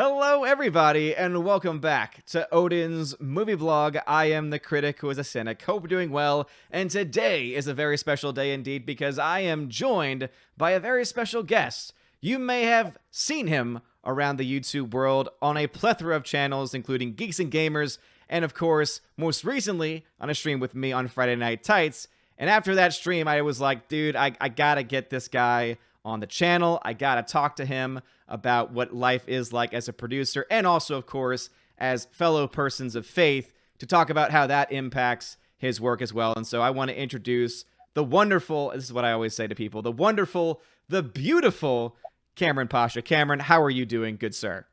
Hello, everybody, and welcome back to Odin's movie blog. I am the critic who is a cynic. Hope you're doing well, and today is a very special day indeed because I am joined by a very special guest. You may have seen him around the YouTube world on a plethora of channels, including Geeks and Gamers, and of course, most recently, on a stream with me on Friday Night Tights. And after that stream, I was like, dude, I gotta get this guy on the channel. I gotta talk to him about what life is like as a producer, and also, of course, as fellow persons of faith, to talk about how that impacts his work as well. And so I want to introduce the wonderful, this is what I always say to people, the wonderful, the beautiful Kamran Pasha. Kamran, how are you doing, good sir?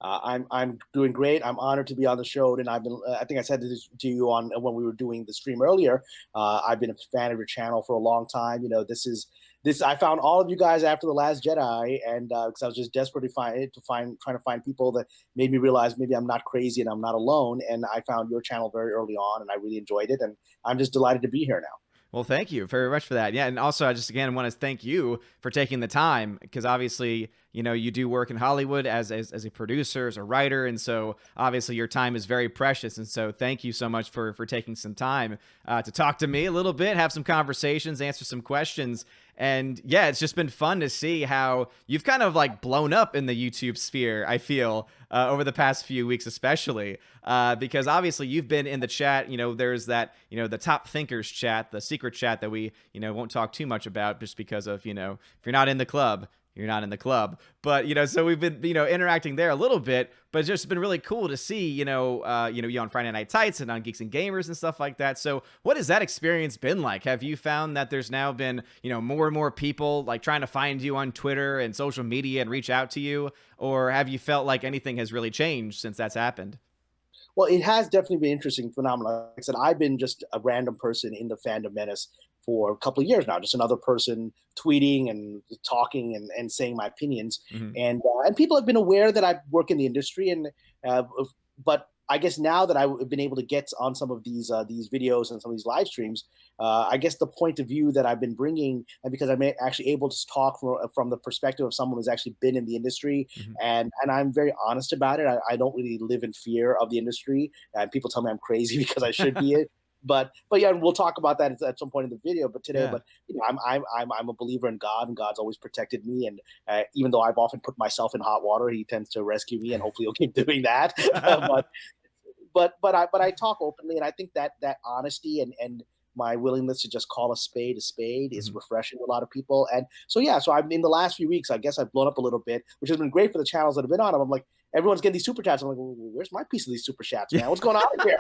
I'm doing great. I'm honored to be on the show, and I've been. I think I said this to you on when we were doing the stream earlier. I've been a fan of your channel for a long time. You know, this. I found all of you guys after The Last Jedi, and because I was just desperate trying to find people that made me realize maybe I'm not crazy and I'm not alone. And I found your channel very early on, and I really enjoyed it. And I'm just delighted to be here now. Well, thank you very much for that. Yeah, and also I just again want to thank you for taking the time because obviously, you know, you do work in Hollywood as a producer, as a writer, and so obviously your time is very precious. And so thank you so much for taking some time to talk to me a little bit, have some conversations, answer some questions. And yeah, it's just been fun to see how you've kind of like blown up in the YouTube sphere, I feel, over the past few weeks, especially because obviously you've been in the chat. You know, there's that, you know, the top thinkers chat, the secret chat that we, you know, won't talk too much about just because of, you know, if you're not in the club, you're not in the club. But, you know, so we've been, you know, interacting there a little bit, but it's just been really cool to see, you on Friday Night Tights and on Geeks and Gamers and stuff like that. So what has that experience been like? Have you found that there's now been, you know, more and more people like trying to find you on Twitter and social media and reach out to you? Or have you felt like anything has really changed since that's happened? Well, it has definitely been interesting phenomenon. Like I said, I've been just a random person in the Fandom Menace for a couple of years now, just another person tweeting and talking and saying my opinions. Mm-hmm. And people have been aware that I work in the industry, but I guess now that I've been able to get on some of these videos and some of these live streams, I guess the point of view that I've been bringing, and because I'm actually able to talk from the perspective of someone who's actually been in the industry, Mm-hmm. and I'm very honest about it. I don't really live in fear of the industry, and people tell me I'm crazy because I should be it. But yeah, we'll talk about that at some point in the video. But today, Yeah. but you know, I'm a believer in God, and God's always protected me. And even though I've often put myself in hot water, He tends to rescue me, and hopefully He'll keep doing that. But I talk openly, and I think that honesty and my willingness to just call a spade is Mm-hmm. refreshing to a lot of people. And so yeah, so I'm in the last few weeks, I guess I've blown up a little bit, which has been great for the channels that have been on them. I'm like, everyone's getting these super chats. I'm like, well, where's my piece of these super chats, man? What's going on here?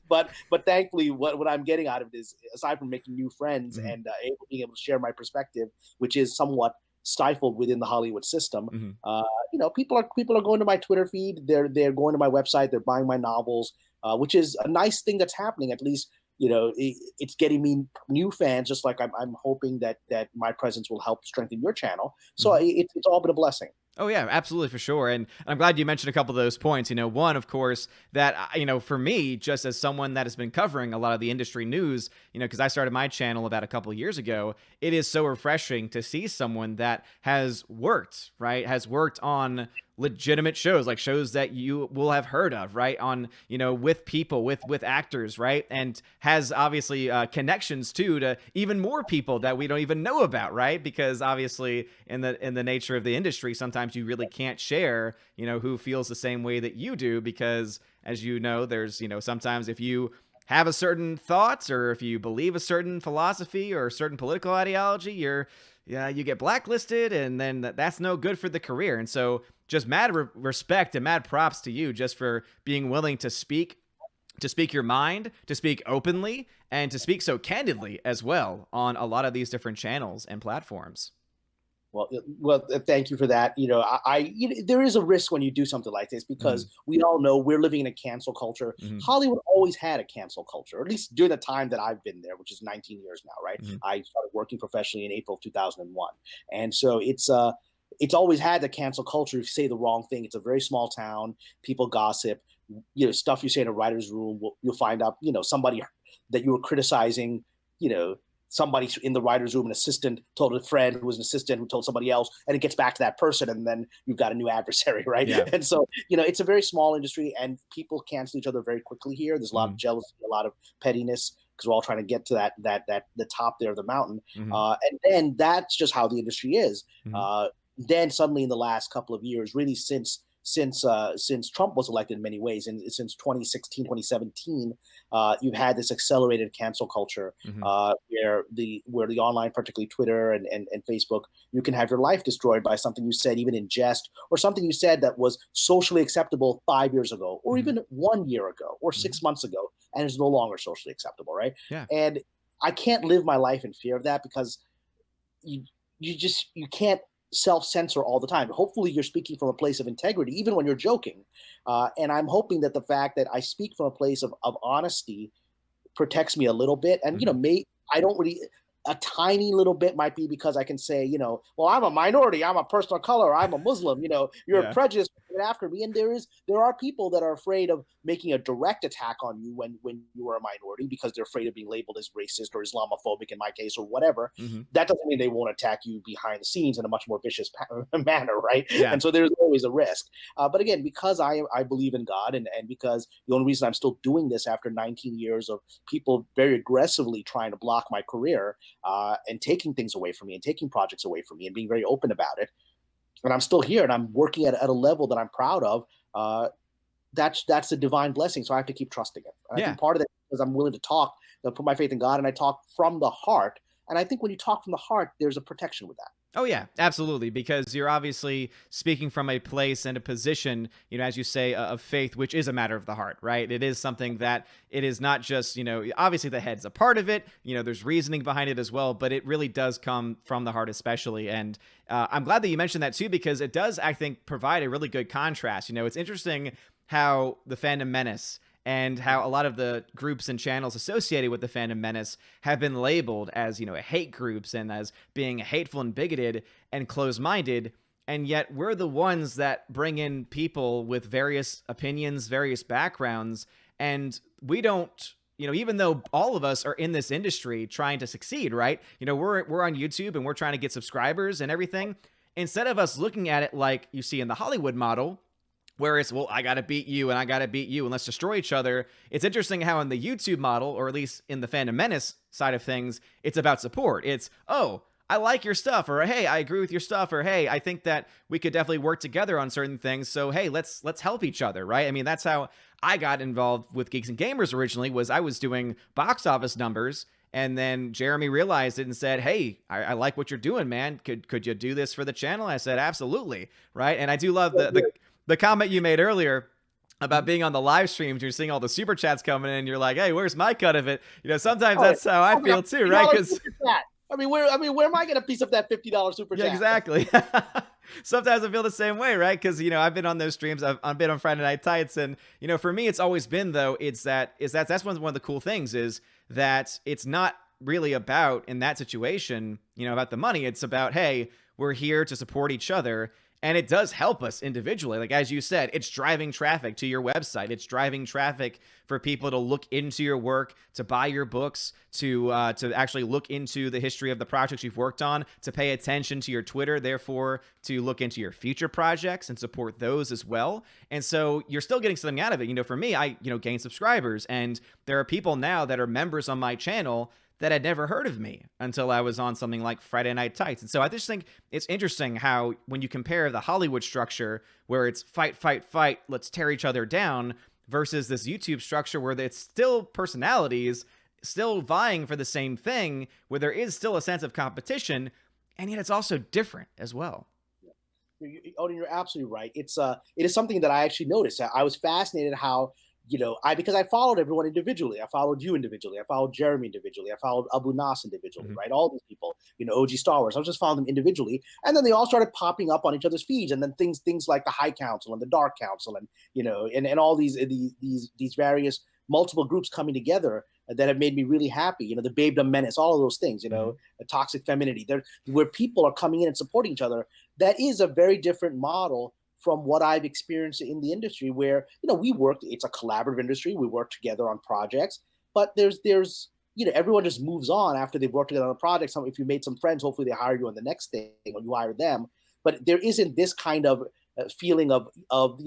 but thankfully, what I'm getting out of it is, aside from making new friends Mm-hmm. and being able to share my perspective, which is somewhat stifled within the Hollywood system. Mm-hmm. You know, people are going to my Twitter feed. They're going to my website. They're buying my novels, which is a nice thing that's happening. At least, you know, it's getting me new fans. Just like I'm hoping that my presence will help strengthen your channel. So Mm-hmm. it's all been a blessing. Oh, yeah, absolutely, for sure. And I'm glad you mentioned a couple of those points. You know, one, of course, that, you know, for me, just as someone that has been covering a lot of the industry news, you know, because I started my channel about a couple of years ago, it is so refreshing to see someone that has worked, right, has worked on legitimate shows, like shows that you will have heard of, right, on, you know, with people, with actors, right, and has obviously connections too to even more people that we don't even know about, right, because obviously in the nature of the industry, sometimes you really can't share, you know, who feels the same way that you do, because as you know, there's, you know, sometimes if you have a certain thoughts or if you believe a certain philosophy or a certain political ideology, you get blacklisted, and then that's no good for the career. And so just mad respect and mad props to you just for being willing to speak your mind, to speak openly, and to speak so candidly as well on a lot of these different channels and platforms. Well, thank you for that. You know, there is a risk when you do something like this because we all know we're living in a cancel culture. Mm-hmm. Hollywood always had a cancel culture, or at least during the time that I've been there, which is 19 years now, right? Mm-hmm. I started working professionally in April of 2001, and so it's always had the cancel culture. If you say the wrong thing, it's a very small town. People gossip. You know, stuff you say in a writer's room, you'll find out. You know, somebody that you were criticizing, you know, somebody in the writer's room, an assistant told a friend who was an assistant who told somebody else, and it gets back to that person, and then you've got a new adversary, right? Yeah. And so, it's a very small industry, and people cancel each other very quickly here. There's a lot of jealousy, a lot of pettiness, because we're all trying to get to that the top there of the mountain. And then that's just how the industry is. Then suddenly in the last couple of years, really since Trump was elected in many ways, and since 2016, 2017, you've had this accelerated cancel culture where the online, particularly Twitter and Facebook, you can have your life destroyed by something you said, even in jest, or something you said that was socially acceptable 5 years ago, or even 1 year ago, or 6 months ago, and is no longer socially acceptable, right? Yeah. And I can't live my life in fear of that, because you can't self-censor all the time. Hopefully you're speaking from a place of integrity, even when you're joking. And I'm hoping that the fact that I speak from a place of honesty protects me a little bit. And, I don't really, a tiny little bit might be because I can say, well, I'm a minority, I'm a person of color, I'm a Muslim, you're prejudiced after me. And there are people that are afraid of making a direct attack on you when you are a minority, because they're afraid of being labeled as racist or Islamophobic in my case, or whatever. That doesn't mean they won't attack you behind the scenes in a much more vicious manner, right? Yeah. And so there's always a risk. But again, because I believe in God, and because the only reason I'm still doing this after 19 years of people very aggressively trying to block my career, and taking things away from me, and taking projects away from me, and being very open about it, and I'm still here, and I'm working at a level that I'm proud of, that's a divine blessing. So I have to keep trusting it. And I think part of that is I'm willing to talk, to put my faith in God, and I talk from the heart. And I think when you talk from the heart, there's a protection with that. Oh, yeah, absolutely. Because you're obviously speaking from a place and a position, as you say, of faith, which is a matter of the heart, right? It is something that it is not just, obviously the head's a part of it. There's reasoning behind it as well, but it really does come from the heart, especially. And I'm glad that you mentioned that too, because it does, I think, provide a really good contrast. It's interesting how the Fandom Menace and how a lot of the groups and channels associated with the Phantom Menace have been labeled as, hate groups and as being hateful and bigoted and closed-minded. And yet we're the ones that bring in people with various opinions, various backgrounds. And we don't, even though all of us are in this industry trying to succeed, right? We're on YouTube and we're trying to get subscribers and everything. Instead of us looking at it like you see in the Hollywood model, where it's, well, I got to beat you and I got to beat you and let's destroy each other. It's interesting how in the YouTube model, or at least in the Phantom Menace side of things, it's about support. It's, oh, I like your stuff, or hey, I agree with your stuff, or hey, I think that we could definitely work together on certain things. So hey, let's help each other, right? I mean, that's how I got involved with Geeks and Gamers originally. Was I was doing box office numbers, and then Jeremy realized it and said, hey, I like what you're doing, man. Could you do this for the channel? I said, absolutely, right? And I do love the comment you made earlier about being on the live streams. You're seeing all the super chats coming in. You're like, hey, where's my cut of it? Sometimes that's how I feel too, right? Because where am I getting a piece of that $50 super chat? Yeah, exactly. Sometimes I feel the same way, right? Because I've been on those streams. I've been on Friday Night Tights, and for me, it's always been though. That's one of the cool things is that it's not really about, in that situation, about the money. It's about, hey, we're here to support each other. And it does help us individually. Like, as you said, it's driving traffic to your website. It's driving traffic for people to look into your work, to buy your books, to actually look into the history of the projects you've worked on, to pay attention to your Twitter, therefore, to look into your future projects and support those as well. And so you're still getting something out of it. For me, I, gained subscribers. And there are people now that are members on my channel that had never heard of me until I was on something like Friday Night Tights. And so I just think it's interesting how when you compare the Hollywood structure where it's fight, fight, fight, let's tear each other down, versus this YouTube structure where it's still personalities, still vying for the same thing, where there is still a sense of competition, and yet it's also different as well. Odin, you're absolutely right. It is something that I actually noticed. I was fascinated how, because I followed everyone individually. I followed you individually. I followed Jeremy individually. I followed Abu Nas individually, right? All these people, OG Star Wars. I was just following them individually. And then they all started popping up on each other's feeds. And then things like the High Council and the Dark Council and, and all these various multiple groups coming together that have made me really happy. The Babedom Menace, all of those things, the toxic femininity, where people are coming in and supporting each other. That is a very different model from what I've experienced in the industry, where we work. It's a collaborative industry. We work together on projects, but there's everyone just moves on after they've worked together on a project. If you made some friends, hopefully they hire you on the next thing, or you hire them. But there isn't this kind of feeling of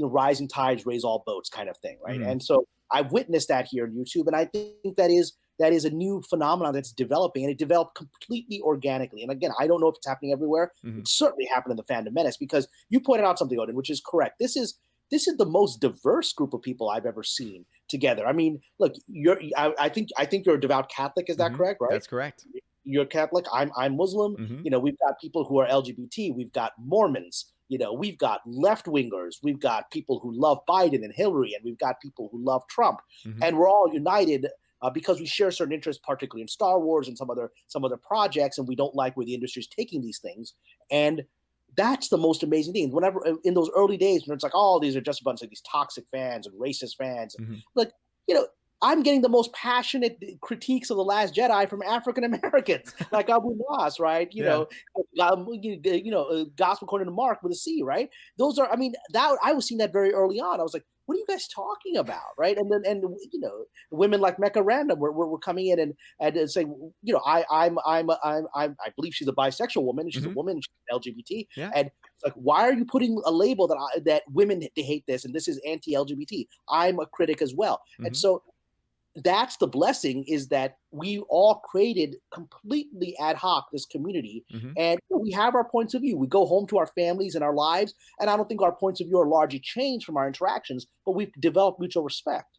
rising tides raise all boats kind of thing, right? And so I've witnessed that here on YouTube, and I think that is a new phenomenon that's developing, and it developed completely organically. And again, I don't know if it's happening everywhere. It certainly happened in the Fandom Menace, because you pointed out something, Odin, which is correct. This is the most diverse group of people I've ever seen together. I mean, look, I think you're a devout Catholic. Is that correct? Right? That's correct. You're Catholic. I'm Muslim. We've got people who are LGBT. We've got Mormons. We've got left wingers. We've got people who love Biden and Hillary, and we've got people who love Trump. And we're all united because we share certain interests, particularly in Star Wars and some other projects, and we don't like where the industry is taking these things. And that's the most amazing thing. Whenever in those early days, when it's like, oh, these are just a bunch of these toxic fans and racist fans, like, I'm getting the most passionate critiques of The Last Jedi from African Americans, like Abu Nas, right? Gospel according to Mark with a C, right? Those are, I mean, that I was seeing that very early on. I was like, what are you guys talking about, right? And then, women like Mecca Random were coming in and saying, I believe she's a bisexual woman. She's a woman. She's LGBT, and it's like, why are you putting a label that women, they hate this and this is anti-LGBT? I'm a critic as well, and so that's the blessing, is that we all created completely ad hoc this community, and we have our points of view. We go home to our families and our lives, and I don't think our points of view are largely changed from our interactions, but we've developed mutual respect.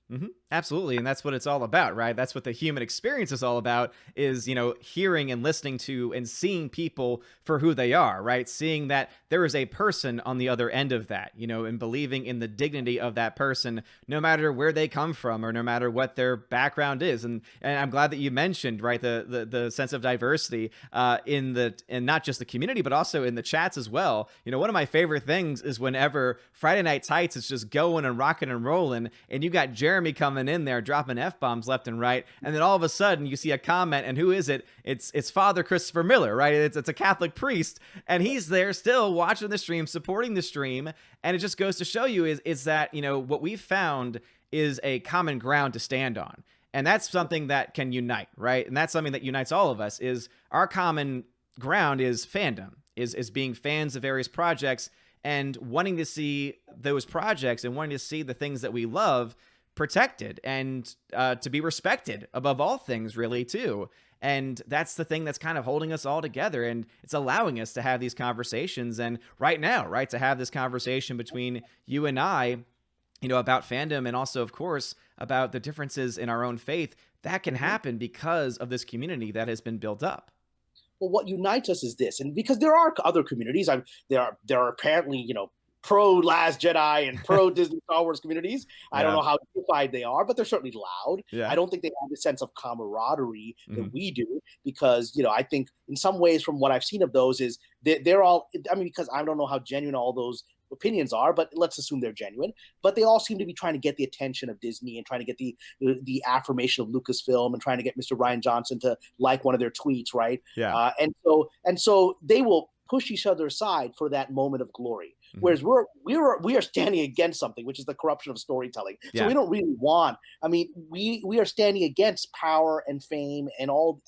Absolutely. And that's what it's all about, right? That's what the human experience is all about, is, hearing and listening to and seeing people for who they are, right? Seeing that there is a person on the other end of that, and believing in the dignity of that person, no matter where they come from or no matter what their background is. And I'm glad that you mentioned, right, the sense of diversity in not just the community, but also in the chats as well. One of my favorite things is whenever Friday Night Tights is just going and rocking and rolling, and you got Jeremy coming in there dropping F-bombs left and right, and then all of a sudden you see a comment, and who is it? It's Father Christopher Miller, right? It's a Catholic priest, and he's there still watching the stream, supporting the stream, and it just goes to show you is that, what we've found is a common ground to stand on. And that's something that can unite, right? And that's something that unites all of us, is our common ground is fandom, is being fans of various projects and wanting to see those projects and wanting to see the things that we love protected and to be respected above all things, really, too. And that's the thing that's kind of holding us all together, and it's allowing us to have these conversations. And right now, right, to have this conversation between you and I, about fandom, and also, of course, about the differences in our own faith, that can happen because of this community that has been built up. Well, what unites us is this, and because there are other communities, there are apparently, pro Last Jedi and pro Disney Star Wars communities. I don't know how unified they are, but they're certainly loud. I don't think they have the sense of camaraderie that we do, because, I think in some ways, from what I've seen of those, is they're all, because I don't know how genuine all those opinions are, but let's assume they're genuine, but they all seem to be trying to get the attention of Disney and trying to get the affirmation of Lucasfilm and trying to get Mr. Rian Johnson to like one of their tweets, right? And so they will push each other aside for that moment of glory, whereas we are standing against something, which is the corruption of storytelling. So we don't really want, we are standing against power and fame and all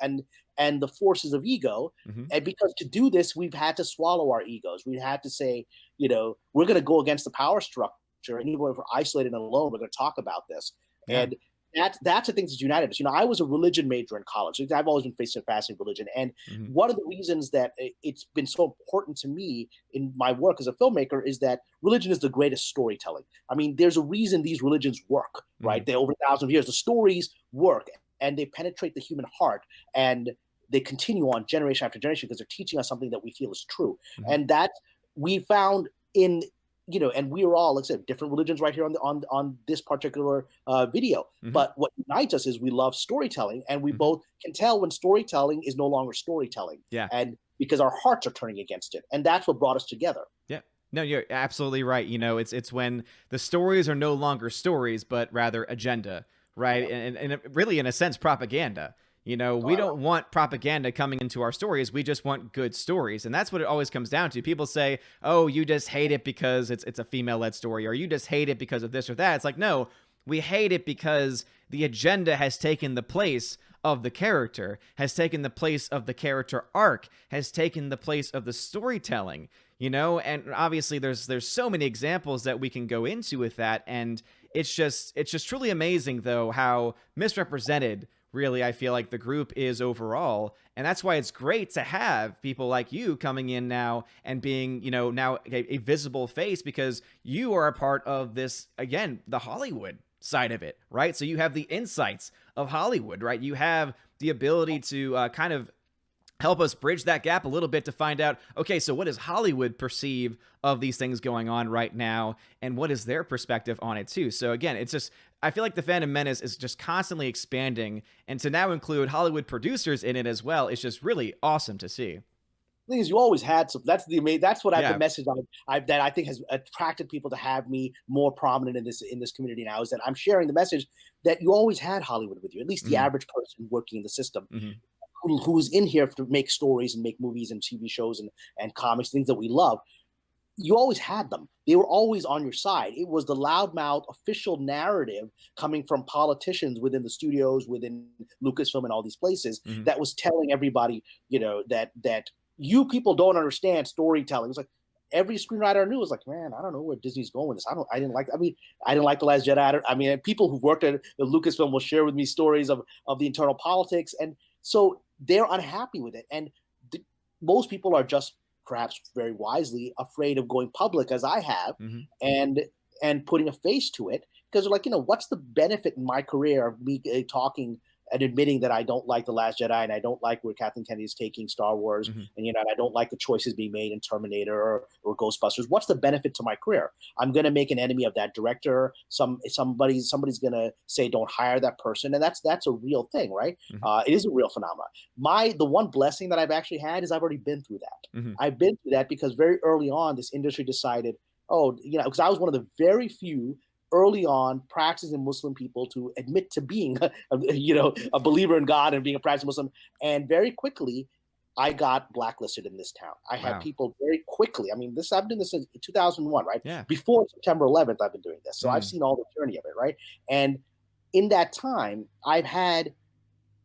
and the forces of ego. And because to do this, we've had to swallow our egos. We had to say, we're going to go against the power structure, and even if we're isolated and alone, we're going to talk about this. And that's the things that united us. I was a religion major in college. I've always been fascinated with religion. And one of the reasons that it's been so important to me in my work as a filmmaker is that religion is the greatest storytelling. There's a reason these religions work, right? They over thousands of years, the stories work, and they penetrate the human heart, and they continue on generation after generation because they're teaching us something that we feel is true. And that we found in, and we are all, like I said, different religions right here on this particular video. But what unites us is we love storytelling, and we both can tell when storytelling is no longer storytelling. And because our hearts are turning against it. And that's what brought us together. No, you're absolutely right. It's when the stories are no longer stories, but rather agenda, right? And really, in a sense, propaganda. We don't want propaganda coming into our stories. We just want good stories. And that's what it always comes down to. People say, oh, you just hate it because it's a female-led story, or you just hate it because of this or that. It's like, no, we hate it because the agenda has taken the place of the character, has taken the place of the character arc, has taken the place of the storytelling, you know? And obviously there's so many examples that we can go into with that, and it's just truly amazing though how misrepresented really I feel like the group is overall. And that's why it's great to have people like you coming in now and being, you know, now a visible face, because you are a part of this, again, the Hollywood side of it, right? So you have the insights of Hollywood, right? You have the ability to kind of help us bridge that gap a little bit to find out, okay, so what does Hollywood perceive of these things going on right now, and what is their perspective on it too? So again, it's just, I feel like the Phantom Menace is just constantly expanding, and to now include Hollywood producers in it as well is just really awesome to see. Thing is, you always had some. That's what Yeah. the message that I think has attracted people to have me more prominent in this community now, is that I'm sharing the message that you always had Hollywood with you, at least the average person working in the system. Who's in here to make stories and make movies and TV shows and comics, things that we love. You always had them. They were always on your side. It was the loudmouth official narrative coming from politicians within the studios, within Lucasfilm and all these places, that was telling everybody, you know, that you people don't understand storytelling. It's like every screenwriter I knew was like, man, I don't know where Disney's going with this. I didn't like The Last Jedi. I mean, people who worked at the Lucasfilm will share with me stories of the internal politics. And so they're unhappy with it. And most people are just, perhaps very wisely, afraid of going public, as I have, and putting a face to it, because they're like, you know, what's the benefit in my career of me talking and admitting that I don't like The Last Jedi, and I don't like where Kathleen Kennedy is taking Star Wars, and, you know, and I don't like the choices being made in Terminator or Ghostbusters. What's the benefit to my career? I'm going to make an enemy of that director. Somebody's going to say, don't hire that person. And that's a real thing, right? It is a real phenomenon. The one blessing that I've actually had is I've already been through that. I've been through that because very early on, this industry decided, oh, you know, because I was one of the very few early on practicing Muslim people to admit to being a believer in God and being a practicing Muslim. And very quickly, I got blacklisted in this town. I had people very quickly. I mean, I've been doing this since 2001, right? Yeah. Before September 11th, I've been doing this. So I've seen all the journey of it, right? And in that time, I've had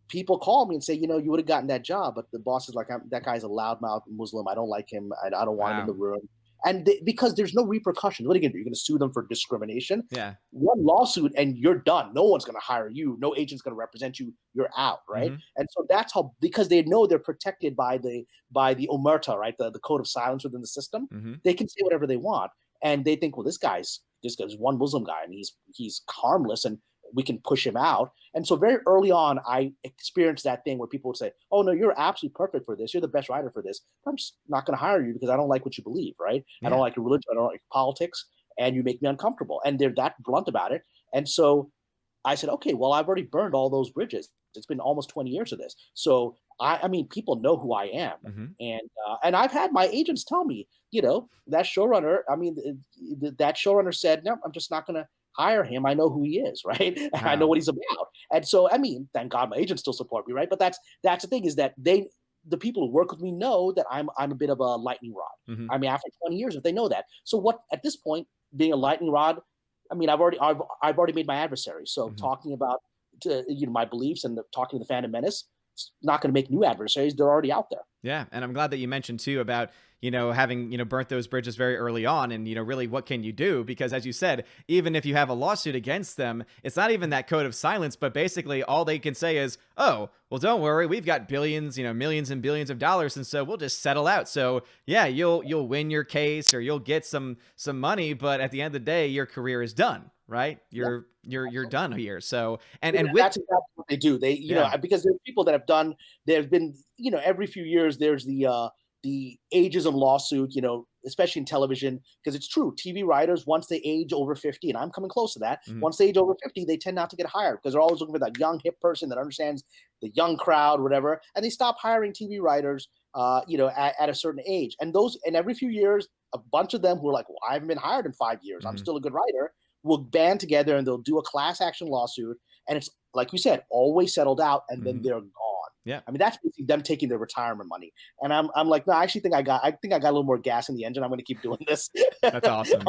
people call me and say, you know, you would have gotten that job, but the boss is like, that guy's a loudmouth Muslim. I don't like him. I don't want him in the room. And because there's no repercussions. What are you going to do? You're going to sue them for discrimination? Yeah. One lawsuit and you're done. No one's going to hire you. No agent's going to represent you. You're out, right? And so that's how, because they know they're protected by the omerta, right? The code of silence within the system. They can say whatever they want. And they think, well, this guy's one Muslim guy and he's harmless and we can push him out. And so very early on, I experienced that thing where people would say, oh, no, you're absolutely perfect for this. You're the best writer for this. I'm just not going to hire you because I don't like what you believe, right? I don't like your religion. I don't like politics. And you make me uncomfortable. And they're that blunt about it. And so I said, okay, well, I've already burned all those bridges. It's been almost 20 years of this. So, I mean, people know who I am. And I've had my agents tell me, you know, that showrunner, that showrunner said, no, I'm just not going to hire him. I know who he is, right? Wow. I know what he's about. And so, I mean, thank God my agents still support me, right? But that's the thing, is that the people who work with me know that I'm a bit of a lightning rod. I mean, after 20 years, if they know that. So what, at this point, being a lightning rod, I mean, I've already made my adversary. So talking about my beliefs and talking to the Phantom Menace, it's not going to make new adversaries. They're already out there. Yeah. And I'm glad that you mentioned too about, you know, having, you know, burnt those bridges very early on, and, you know, really what can you do? Because as you said, even if you have a lawsuit against them, it's not even that code of silence, but basically all they can say is, oh, well, don't worry, we've got billions, you know, millions and billions of dollars, and so we'll just settle out. So yeah, you'll win your case or you'll get some money, but at the end of the day, your career is done, right? You're done here. So and that's exactly what they do. They you know, because there are people that have done. There's been, you know, every few years there's the ageism lawsuit, you know, especially in television, because it's true. TV writers, once they age over 50, and I'm coming close to that, once they age over 50, they tend not to get hired because they're always looking for that young, hip person that understands the young crowd, whatever. And they stop hiring TV writers, you know, at a certain age. And every few years, a bunch of them who are like, well, I haven't been hired in 5 years. I'm still a good writer, will band together and they'll do a class action lawsuit. And it's, like you said, always settled out, and then they're gone. Yeah. I mean, that's basically them taking their retirement money. And I'm like, no, I actually think I got a little more gas in the engine. I'm going to keep doing this. That's awesome.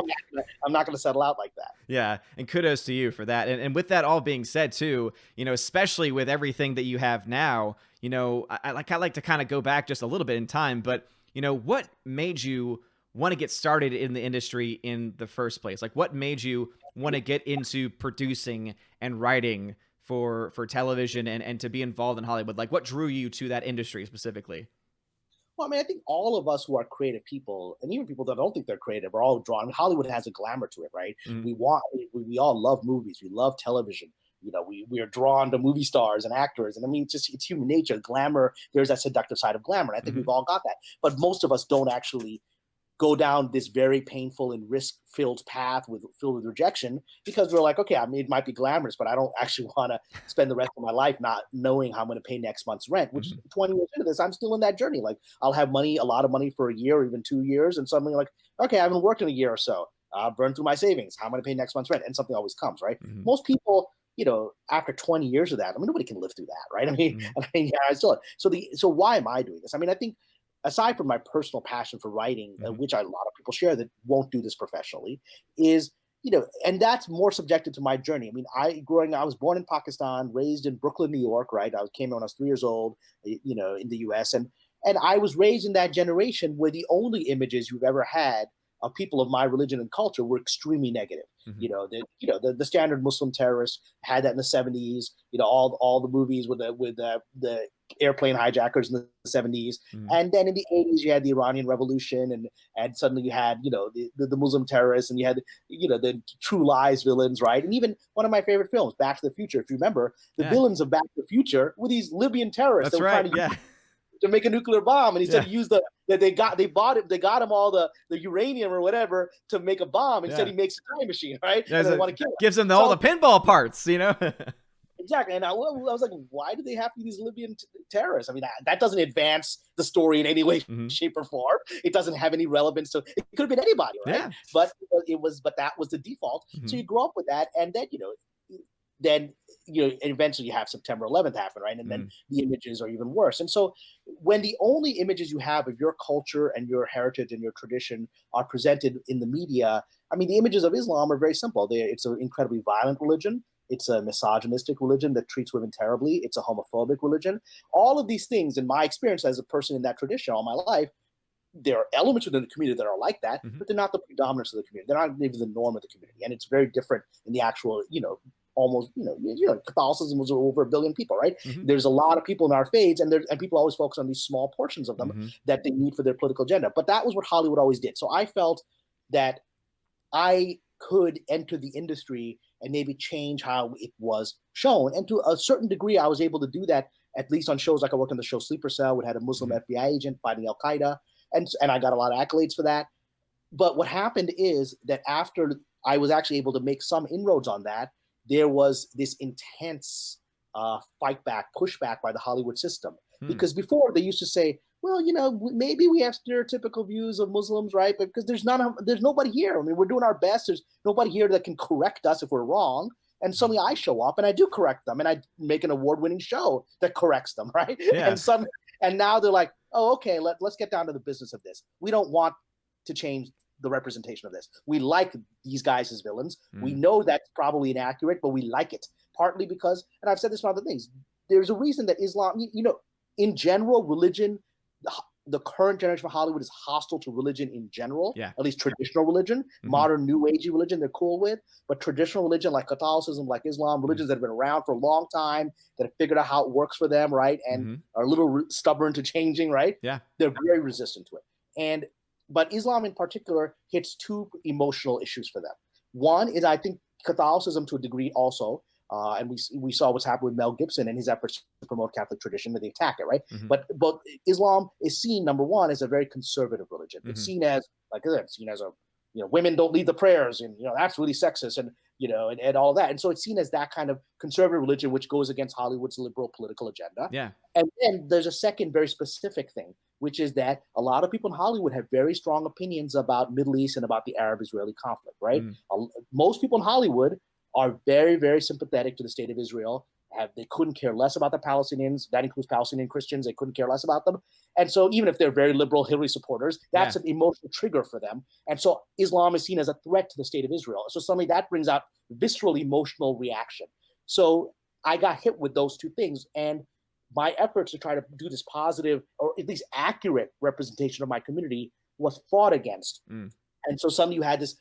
I'm not going to settle out like that. Yeah, and kudos to you for that. And with that all being said, too, especially with everything that you have now, I like to kind of go back just a little bit in time. But what made you want to get started in the industry in the first place? Like, what made you want to get into producing and writing for television and to be involved in Hollywood? Like, what drew you to that industry specifically? Well, I mean, I think all of us who are creative people, and even people that don't think they're creative, are all drawn. I mean, Hollywood has a glamour to it, right? Mm. We all love movies. We love television. We are drawn to movie stars and actors. And I mean, it's human nature. Glamour, there's that seductive side of glamour. And I think we've all got that. But most of us don't actually go down this very painful and risk-filled path filled with rejection, because we're like, okay, I mean, it might be glamorous, but I don't actually want to spend the rest of my life not knowing how I'm going to pay next month's rent, which 20 years into this, I'm still in that journey. Like, I'll have a lot of money for a year or even 2 years, and suddenly like, okay, I haven't worked in a year or so. I'll burn through my savings. How am I going to pay next month's rent? And something always comes, right? Most people, after 20 years of that, I mean, nobody can live through that, right? I mean, yeah, so why am I doing this? I mean, I think, aside from my personal passion for writing, which a lot of people share that won't do this professionally, is, and that's more subjected to my journey. I mean, I was born in Pakistan, raised in Brooklyn, New York, right? Came when I was 3 years old, in the US. And I was raised in that generation where the only images you've ever had of people of my religion and culture were extremely negative. The standard Muslim terrorists had that in the 70s. All the movies with the airplane hijackers in the 70s, and then in the 80s you had the Iranian Revolution, and suddenly you had the Muslim terrorists, and you had the True Lies villains, right? And even one of my favorite films, Back to the Future, if you remember, the villains of Back to the Future were these Libyan terrorists. That's right. Yeah. To make a nuclear bomb, and he said he used they got him all the uranium or whatever to make a bomb. Instead, he makes a time machine, right? And they want to kill him. Gives them all the pinball parts, Exactly. And I was like, why do they have to be these Libyan terrorists? I mean, that doesn't advance the story in any way, shape, or form. It doesn't have any relevance to it. Could have been anybody, right? Yeah. But that was the default. So you grow up with that, and then eventually you have September 11th happen, right? And then the images are even worse. And so when the only images you have of your culture and your heritage and your tradition are presented in the media, I mean, the images of Islam are very simple. It's an incredibly violent religion. It's a misogynistic religion that treats women terribly. It's a homophobic religion. All of these things, in my experience as a person in that tradition all my life, there are elements within the community that are like that, but they're not the predominance of the community. They're not maybe the norm of the community. And it's very different in the actual, almost, Catholicism was over 1 billion people, right? There's a lot of people in our faiths, and people always focus on these small portions of them that they need for their political agenda. But that was what Hollywood always did. So I felt that I could enter the industry and maybe change how it was shown. And to a certain degree, I was able to do that, at least on shows like I worked on the show Sleeper Cell, which had a Muslim FBI agent fighting Al-Qaeda. And I got a lot of accolades for that. But what happened is that after I was actually able to make some inroads on that, there was this intense pushback by the Hollywood system. Because before they used to say, well, maybe we have stereotypical views of Muslims, right? But because there's nobody here. I mean, we're doing our best. There's nobody here that can correct us if we're wrong. And suddenly I show up and I do correct them, and I make an award-winning show that corrects them, right? Yeah. And now they're like, oh, okay, let's get down to the business of this. We don't want to change the representation of this. We like these guys as villains. We know that's probably inaccurate, but we like it. Partly because, and I've said this for other things, there's a reason that Islam, in general, religion, the current generation of Hollywood is hostile to religion in general, at least traditional religion. Modern new agey religion they're cool with, but traditional religion like Catholicism, like Islam, religions that have been around for a long time, that have figured out how it works for them, right? And are a little stubborn to changing, right? Yeah. They're very resistant to it. But Islam in particular hits two emotional issues for them. One is, I think, Catholicism to a degree also, and we saw what's happened with Mel Gibson and his efforts to promote Catholic tradition, and they attack it, right? But Islam is seen, number one, as a very conservative religion. It's seen as, like I said, women don't lead the prayers, and that's really sexist, and and all that. And so it's seen as that kind of conservative religion, which goes against Hollywood's liberal political agenda. Yeah. And then there's a second very specific thing, which is that a lot of people in Hollywood have very strong opinions about Middle East and about the Arab-Israeli conflict, right? Most people in Hollywood are very, very sympathetic to the state of Israel they couldn't care less about the Palestinians. That includes Palestinian Christians. They couldn't care less about them. And so even if they're very liberal Hillary supporters, that's an emotional trigger for them. And so Islam is seen as a threat to the state of Israel. So suddenly that brings out visceral emotional reaction. So I got hit with those two things. And my efforts to try to do this positive or at least accurate representation of my community was fought against. And so suddenly you had this,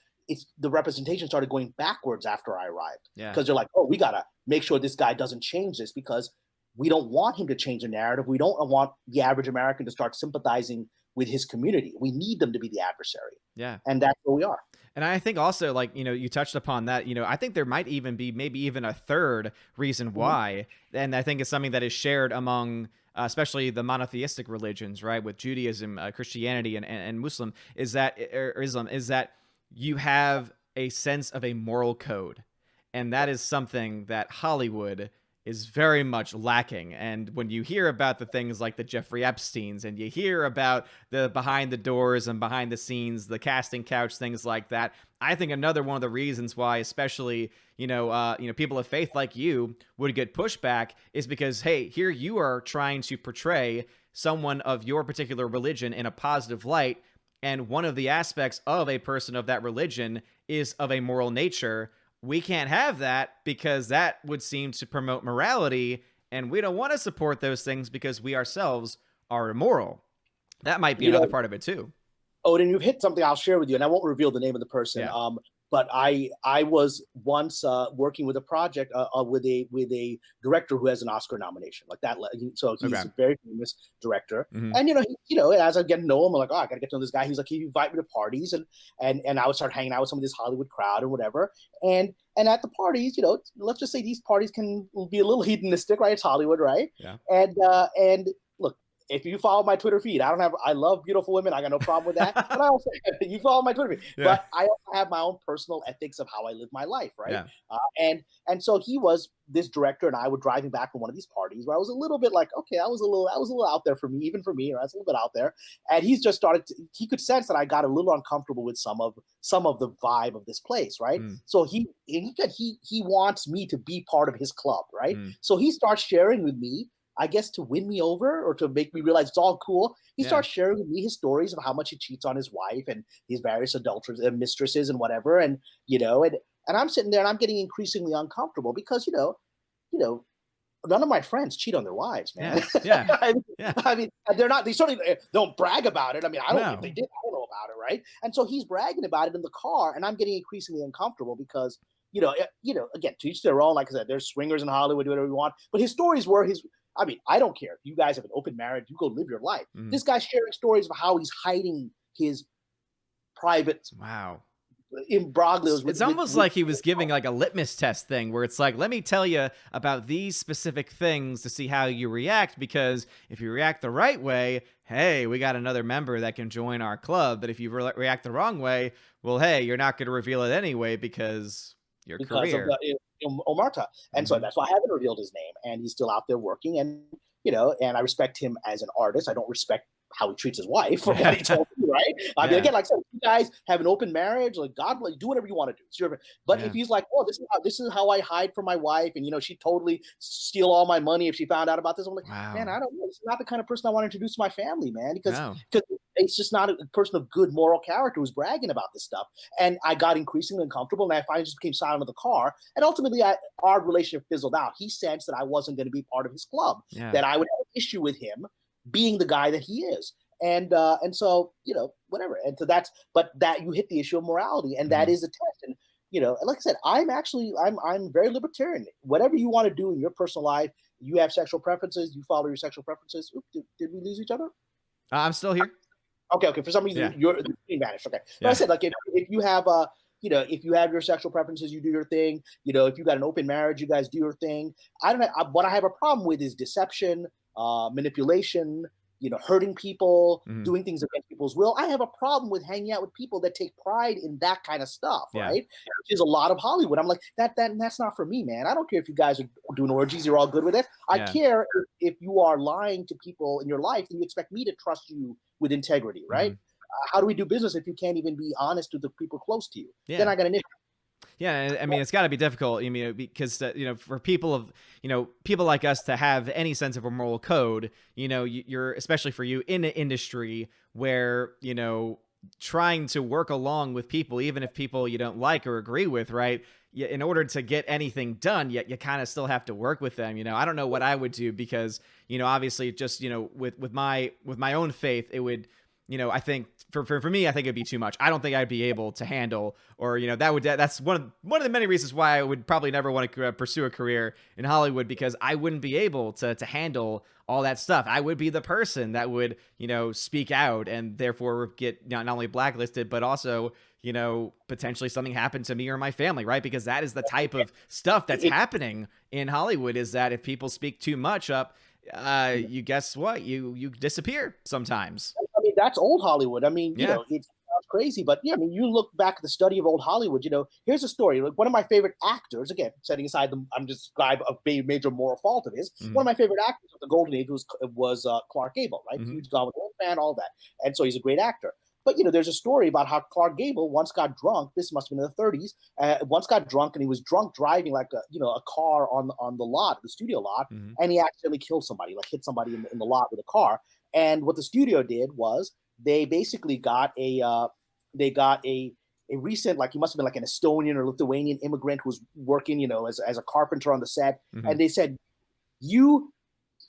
the representation started going backwards after I arrived. Because they're like, oh, we got to make sure this guy doesn't change this because we don't want him to change the narrative. We don't want the average American to start sympathizing with his community. We need them to be the adversary. Yeah. And that's where we are. And I think also, like, you know, you touched upon that, you know, I think there might even be maybe even a third reason why. And I think it's something that is shared among especially the monotheistic religions, right? With Judaism, Christianity, and Muslim, is that, or Islam, is that you have a sense of a moral code. And that is something that Hollywood is very much lacking. And when you hear about the things like the Jeffrey Epsteins, and you hear about the behind the doors and behind the scenes, the casting couch, things like that, I think another one of the reasons why, especially, people of faith like you would get pushback is because, hey, here you are trying to portray someone of your particular religion in a positive light. And one of the aspects of a person of that religion is of a moral nature. We can't have that because that would seem to promote morality, and we don't want to support those things because we ourselves are immoral. That might be another part of it too. Odin, you've hit something I'll share with you, and I won't reveal the name of the person. Yeah. But I was once working with a project with a director who has an Oscar nomination like that. So he's a very famous director, and as I get to know him, I'm like, oh, I got to get to know this guy. He's like, he invite me to parties, and I would start hanging out with some of this Hollywood crowd and whatever. And at the parties, let's just say these parties can be a little hedonistic, right? It's Hollywood, right? Yeah. And look, if you follow my Twitter feed, I love beautiful women. I got no problem with that. But I also, you follow my Twitter feed. Yeah. But I also have my own personal ethics of how I live my life, right? Yeah. And so he was this director, and I would drive him back from one of these parties where I was a little bit like, okay, I was a little out there for me, even for me, or I was a little bit out there. And he's just he could sense that I got a little uncomfortable with some of the vibe of this place, right? So he wants me to be part of his club, right? So he starts sharing with me, I guess, to win me over or to make me realize it's all cool. He starts sharing with me his stories of how much he cheats on his wife and his various adulterers and mistresses and whatever. And, and I'm sitting there and I'm getting increasingly uncomfortable because, none of my friends cheat on their wives, man. Yeah. I mean, they certainly don't brag about it. I mean, I don't know if they did. I don't know about it. Right. And so he's bragging about it in the car, and I'm getting increasingly uncomfortable because, again, to each their own. Like I said, there's swingers in Hollywood, do whatever you want. But his stories were I don't care if you guys have an open marriage, you go live your life. This guy's sharing stories of how he's hiding his private imbroglios. It's almost like he was giving like a litmus test thing where it's like, let me tell you about these specific things to see how you react, because if you react the right way, hey, we got another member that can join our club. But if you react the wrong way, well, hey, you're not going to reveal it anyway because career. Omerta. And so that's why I haven't revealed his name, and he's still out there working, and and I respect him as an artist. I don't respect how he treats his wife or what he told me, right? I mean, again, like I said, you guys have an open marriage, like God, like, do whatever you want to do. It's your, but if he's like, oh, this is how I hide from my wife, and she'd totally steal all my money if she found out about this. I'm like, man, I don't know. It's not the kind of person I want to introduce to my family, man, because it's just not a person of good moral character who's bragging about this stuff. And I got increasingly uncomfortable, and I finally just became silent in the car. And ultimately, our relationship fizzled out. He sensed that I wasn't going to be part of his club, that I would have an issue with him being the guy that he is. And so, whatever. And so that you hit the issue of morality, and that is a test. And, like I said, I'm very libertarian. Whatever you want to do in your personal life, you have sexual preferences, you follow your sexual preferences. Oops, did we lose each other? I'm still here. Okay. For some reason, you're vanished. Okay. But I said, like, if you have if you have your sexual preferences, you do your thing. If you got an open marriage, you guys do your thing. What I have a problem with is deception, manipulation, hurting people, doing things against people's will. I have a problem with hanging out with people that take pride in that kind of stuff, right? Which is a lot of Hollywood. I'm like, that's not for me, man. I don't care if you guys are doing orgies, you're all good with it. I care if you are lying to people in your life and you expect me to trust you with integrity, right? How do we do business if you can't even be honest with the people close to you? Then I got an issue. Yeah, I mean, it's got to be difficult. I mean, because for people of people like us to have any sense of a moral code, you're especially for you in an industry where trying to work along with people, even if people you don't like or agree with, right? In order to get anything done, yet you kind of still have to work with them. I don't know what I would do because obviously just with my own faith, it would. I think for me, I think it'd be too much. I don't think I'd be able to handle, or that's one of the many reasons why I would probably never want to pursue a career in Hollywood, because I wouldn't be able to handle all that stuff. I would be the person that would speak out and therefore get not only blacklisted but also potentially something happened to me or my family, right? Because that is the type of stuff that's happening in Hollywood, is that if people speak too much up, you guess what? You disappear sometimes. I mean, that's old Hollywood. I mean, it sounds crazy, but I mean, you look back at the study of old Hollywood. Here's a story. Like, one of my favorite actors, again, setting aside I'm just describe a major moral fault of his. One of my favorite actors of the golden age was Clark Gable, right? Huge Gone with the Wind fan, all that, and so he's a great actor. But there's a story about how Clark Gable once got drunk. This must have been in the 30s. Once got drunk, and he was drunk driving like a car on the lot, the studio lot, and he accidentally killed somebody, like hit somebody in the lot with a car. And what the studio did was they basically got a recent, like, he must have been like an Estonian or Lithuanian immigrant who was working as a carpenter on the set, and they said, you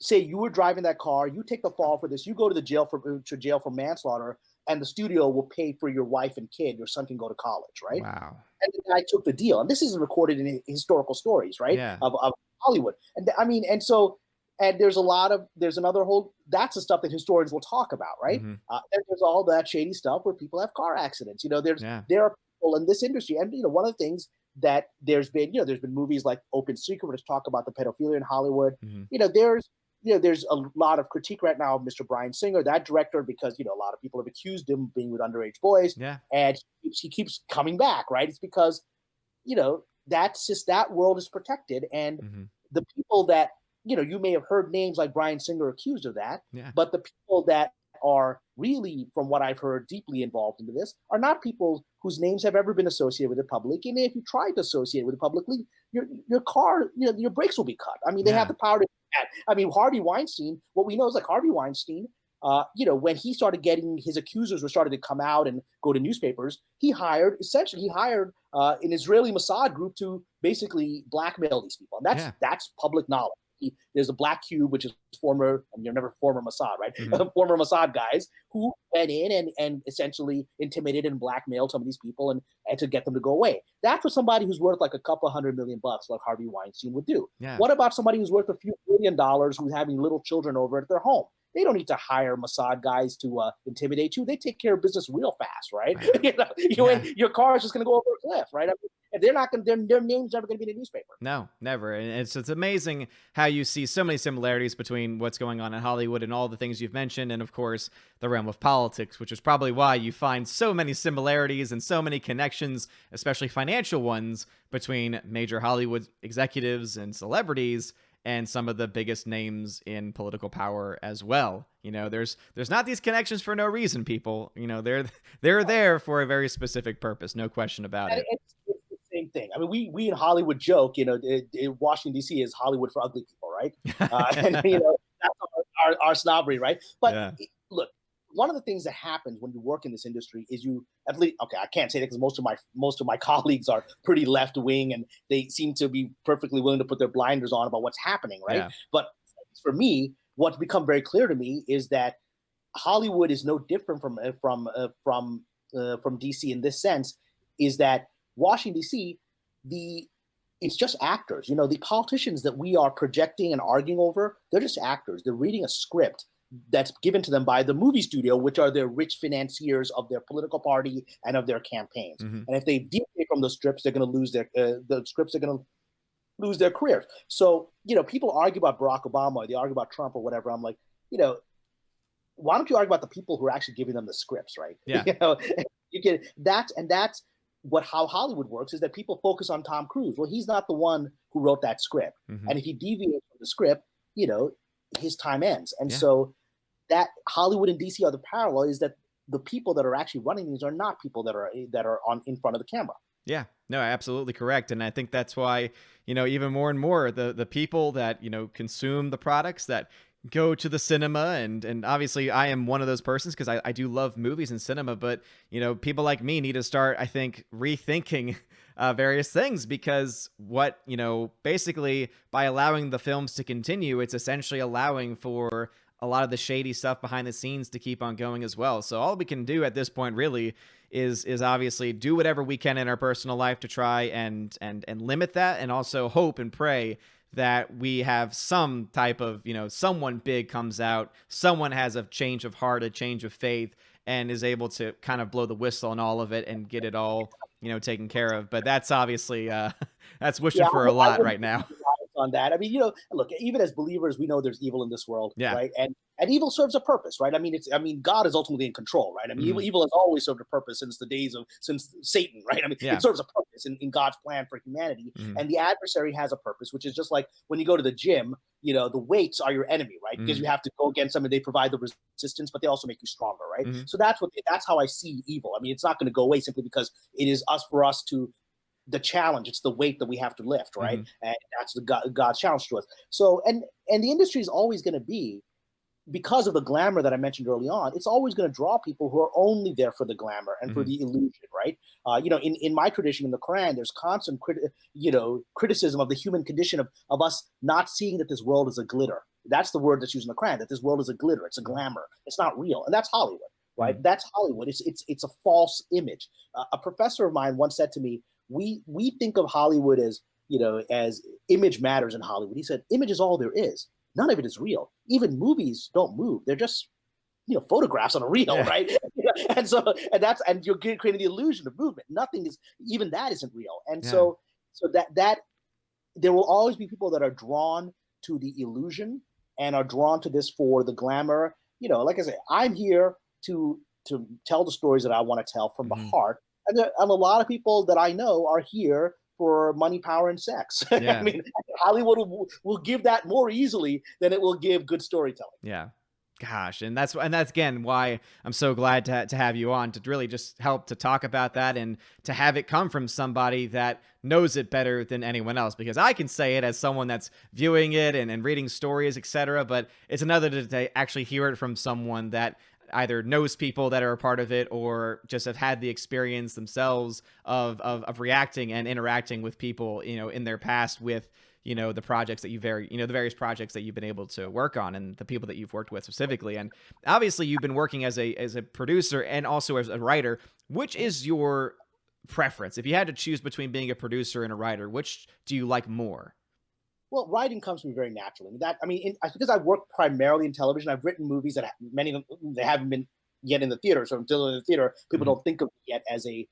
say you were driving that car, you take the fall for this, you go to jail for manslaughter, and the studio will pay for your wife and kid. Your son can go to college, right? Wow. And the guy took the deal. And this is recorded in historical stories, right? Yeah. Of Hollywood. And I mean, and there's another whole, that's the stuff that historians will talk about, right? And there's all that shady stuff where people have car accidents. There are people in this industry. And, one of the things that there's been movies like Open Secret, which talk about the pedophilia in Hollywood. There's a lot of critique right now of Mr. Bryan Singer, that director, because a lot of people have accused him of being with underage boys, and he keeps coming back, right? It's because that's just, that world is protected, and the people that you may have heard names like Bryan Singer accused of that, but the people that are really, from what I've heard, deeply involved into this are not people whose names have ever been associated with the public. And if you try to associate with the public, your car, your brakes will be cut. I mean, they have the power to do that. I mean, Harvey Weinstein, what we know is, like, Harvey Weinstein, when he started getting, his accusers were starting to come out and go to newspapers, he hired an Israeli Mossad group to basically blackmail these people. And that's public knowledge. There's a Black Cube, which is former Mossad, right? Former Mossad guys who went in and essentially intimidated and blackmailed some of these people and to get them to go away. That's what somebody who's worth like a couple $100 million like Harvey Weinstein would do. What about somebody who's worth a few $1 billion who's having little children over at their home? They don't need to hire Mossad guys to intimidate you. They take care of business real fast, right? Your car is just going to go over a cliff, right? I mean, and they're not going. Their name's never going to be in a newspaper. No, never. And it's amazing how you see so many similarities between what's going on in Hollywood and all the things you've mentioned, and of course the realm of politics, which is probably why you find so many similarities and so many connections, especially financial ones, between major Hollywood executives and celebrities and some of the biggest names in political power as well. There's not these connections for no reason, people. They're there for a very specific purpose, no question about it. It's the same thing. I mean, we in Hollywood joke, Washington D.C. is Hollywood for ugly people, right? And that's our snobbery, right? But look, one of the things that happens when you work in this industry is I can't say that because most of my colleagues are pretty left wing and they seem to be perfectly willing to put their blinders on about what's happening, right? But for me, what's become very clear to me is that Hollywood is no different from DC in this sense, is that Washington DC, it's just actors. The politicians that we are projecting and arguing over, they're just actors. They're reading a script that's given to them by the movie studio, which are their rich financiers of their political party and of their campaigns. And if they deviate from those scripts, they're going to lose their careers. So, people argue about Barack Obama, or they argue about Trump or whatever. I'm like, why don't you argue about the people who are actually giving them the scripts, right? That's how Hollywood works, is that people focus on Tom Cruise. Well, he's not the one who wrote that script. And if he deviates from the script, his time ends. And so that Hollywood and DC are the parallel, is that the people that are actually running these are not people that are in front of the camera. Yeah, no, absolutely correct. And I think that's why, even more and more the people that, consume the products that go to the cinema, and obviously I am one of those persons because I do love movies and cinema, but people like me need to start, I think, rethinking various things, because basically by allowing the films to continue, it's essentially allowing for a lot of the shady stuff behind the scenes to keep on going as well. So all we can do at this point really is obviously do whatever we can in our personal life to try and limit that, and also hope and pray that we have some type of, someone big comes out, someone has a change of heart, a change of faith, and is able to kind of blow the whistle on all of it and get it all, taken care of. But that's obviously, that's wishing Yeah, for a I lot wouldn't right now. on that. I mean, look, even as believers, we know there's evil in this world, Yeah. right? And evil serves a purpose, right? I mean, God is ultimately in control, right? I mean, evil has always served a purpose since Satan, right? I mean, Yeah. it serves a purpose in God's plan for humanity, and the adversary has a purpose, which is just like when you go to the gym, the weights are your enemy, right? Because you have to go against them, and they provide the resistance, but they also make you stronger, right? So that's how I see evil. I mean, it's not going to go away simply because it is for us to the challenge. It's the weight that we have to lift, right? And that's God's challenge to us. So, and the industry is always going to be, because of the glamour that I mentioned early on, it's always going to draw people who are only there for the glamour and for the illusion, right? In my tradition, in the Quran, there's constant criticism of the human condition of us not seeing that this world is a glitter. That's the word that's used in the Quran, that this world is a glitter. It's a glamour. It's not real. And that's Hollywood, right? That's Hollywood. It's a false image. A professor of mine once said to me, we think of Hollywood as image matters in Hollywood. He said, image is all there is. None of it is real. Even movies don't move. They're just, photographs on a reel, right? And you're creating the illusion of movement. Nothing is, even that isn't real. And so that there will always be people that are drawn to the illusion and are drawn to this for the glamour. Like I said, I'm here to tell the stories that I want to tell from the heart. And a lot of people that I know are here for money, power, and sex. Yeah. I mean, Hollywood will give that more easily than it will give good storytelling. Yeah. Gosh, and that's again why I'm so glad to have you on, to really just help to talk about that, and to have it come from somebody that knows it better than anyone else, because I can say it as someone that's viewing it and reading stories, etc., but it's another to actually hear it from someone that either knows people that are a part of it, or just have had the experience themselves of reacting and interacting with people, in their past with, the projects that the various projects that you've been able to work on, and the people that you've worked with specifically. And obviously you've been working as a producer and also as a writer. Which is your preference? If you had to choose between being a producer and a writer, which do you like more? Well, writing comes to me very naturally. Because I work primarily in television. I've written movies that many of them, they haven't been yet in the theater. So until in the theater, people don't think of me yet as a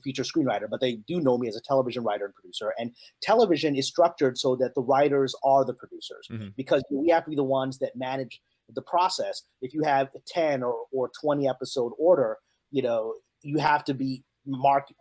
feature screenwriter, but they do know me as a television writer and producer. And television is structured so that the writers are the producers, because we have to be the ones that manage the process. If you have a 10 or 20 episode order, you have to be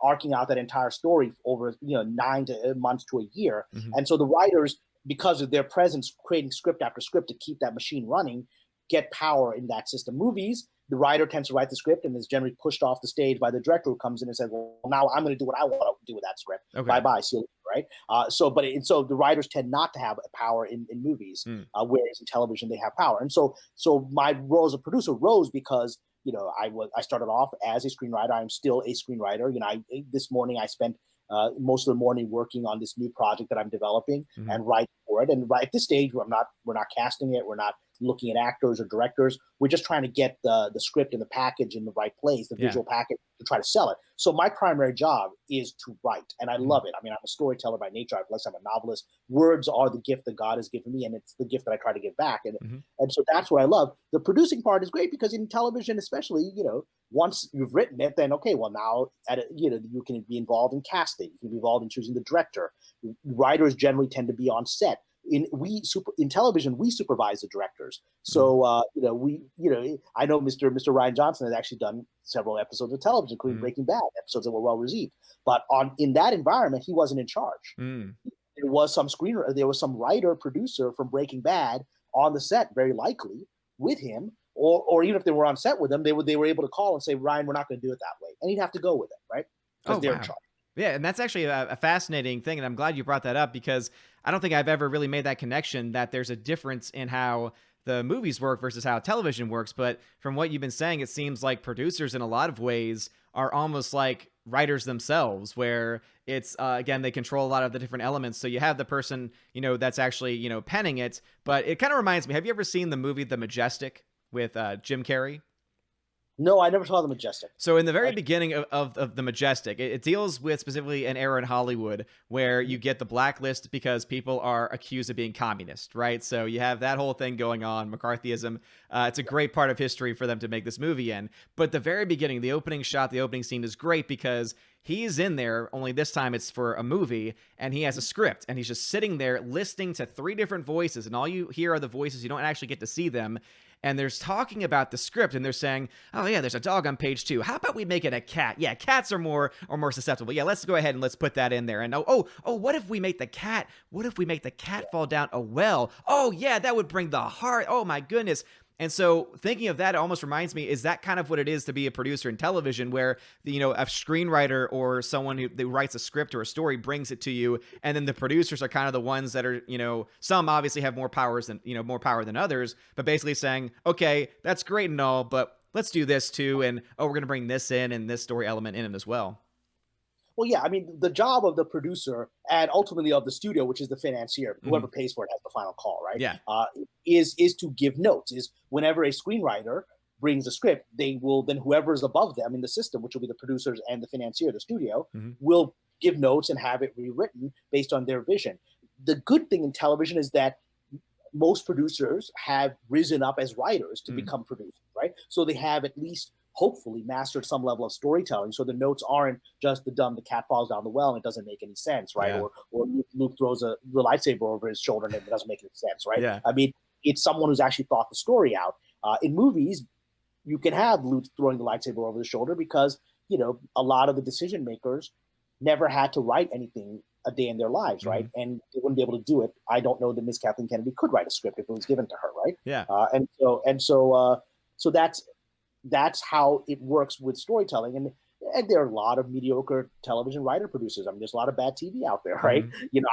arcing out that entire story over 9 months to a year. And so the writers, because of their presence creating script after script to keep that machine running, get power in that system. Movies, the writer tends to write the script and is generally pushed off the stage by the director, who comes in and says, well, now I'm going to do what I want to do with that script. Okay. Bye-bye, see you later, right? So the writers tend not to have power in movies, whereas in television they have power. And so my role as a producer rose because I started off as a screenwriter. I'm still a screenwriter. This morning I spent most of the morning working on this new project that I'm developing and writing for it. And right at this stage, we're not casting it. We're not looking at actors or directors. We're just trying to get the script and the package in the right place, the visual package, to try to sell it. So my primary job is to write, and I love it. I mean, I'm a storyteller by nature. I'm a novelist. Words are the gift that God has given me, and it's the gift that I try to give back. And so that's what I love. The producing part is great because in television, especially, once you've written it, then okay, well now you can be involved in casting. You can be involved in choosing the director. Writers generally tend to be on set. In television, we supervise the directors. So I know Mr. Rian Johnson has actually done several episodes of television, including Breaking Bad, episodes that were well received. But in that environment, he wasn't in charge. There was some writer producer from Breaking Bad on the set, very likely with him, or even if they were on set with him, they were able to call and say, Ryan, we're not going to do it that way, and he'd have to go with it, right? Because they're in charge. Yeah, and that's actually a fascinating thing, and I'm glad you brought that up because I don't think I've ever really made that connection that there's a difference in how the movies work versus how television works. But from what you've been saying, it seems like producers in a lot of ways are almost like writers themselves, where it's again, they control a lot of the different elements. So you have the person, that's actually, penning it. But it kind of reminds me, have you ever seen the movie The Majestic with Jim Carrey? No, I never saw The Majestic. So in the very beginning of The Majestic, it deals with specifically an era in Hollywood where you get the blacklist because people are accused of being communist, right? So you have that whole thing going on, McCarthyism. It's a great part of history for them to make this movie in. But the very beginning, the opening shot, the opening scene is great because he's in there, only this time it's for a movie, and he has a script, and he's just sitting there listening to 3 different voices, and all you hear are the voices. You don't actually get to see them. And there's talking about the script, and they're saying, "Oh yeah, there's a dog on page 2. How about we make it a cat? Yeah, cats are more susceptible. Yeah, let's go ahead and let's put that in there. And what if we make the cat? What if we make the cat fall down a well? Oh yeah, that would bring the heart. Oh my goodness." And so thinking of that, it almost reminds me, is that kind of what it is to be a producer in television, where a screenwriter or someone who writes a script or a story brings it to you, and then the producers are kind of the ones that are, some obviously have more power than others, but basically saying, okay, that's great and all, but let's do this too, and we're going to bring this in and this story element in it as well. Well, yeah, I mean, the job of the producer and ultimately of the studio, which is the financier, whoever pays for it has the final call, right? Yeah. Is to give notes. Is whenever a screenwriter brings a script, they will then, whoever is above them in the system, which will be the producers and the financier, the studio, will give notes and have it rewritten based on their vision. The good thing in television is that most producers have risen up as writers to become producers, right? So they have at least hopefully mastered some level of storytelling, so the notes aren't just the cat falls down the well and it doesn't make any sense, right? Yeah. Or Luke throws the lightsaber over his shoulder and it doesn't make any sense, right? Yeah. I mean, it's someone who's actually thought the story out. In movies, you can have Luke throwing the lightsaber over his shoulder because a lot of the decision makers never had to write anything a day in their lives, right? And they wouldn't be able to do it. I don't know that Miss Kathleen Kennedy could write a script if it was given to her, right? Yeah. So that's how it works with storytelling. And there are a lot of mediocre television writer producers. I mean, there's a lot of bad TV out there, right?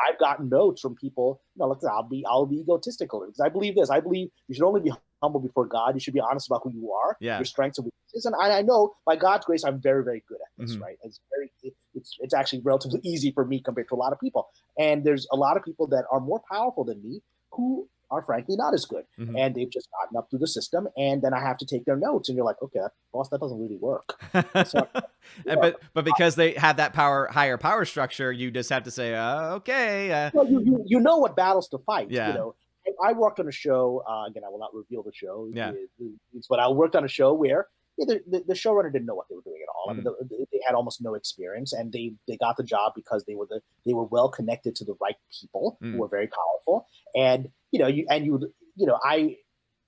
I've gotten notes from people, look, I'll be egotistical because I believe this. I believe you should only be humble before God. You should be honest about who you are, your strengths and weaknesses. And I know by God's grace, I'm very, very good at this, right? It's actually relatively easy for me compared to a lot of people. And there's a lot of people that are more powerful than me who are frankly not as good, and they've just gotten up through the system, and then I have to take their notes, and you're like, okay, boss, that doesn't really work. But because they have that higher power structure, you just have to say, okay. Well, you know what battles to fight. Yeah. I worked on a show. Again, I will not reveal the show. Yeah. But I worked on a show where the showrunner didn't know what they were doing at all. I mean, they had almost no experience, and they got the job because they were well connected to the right people who were very powerful. And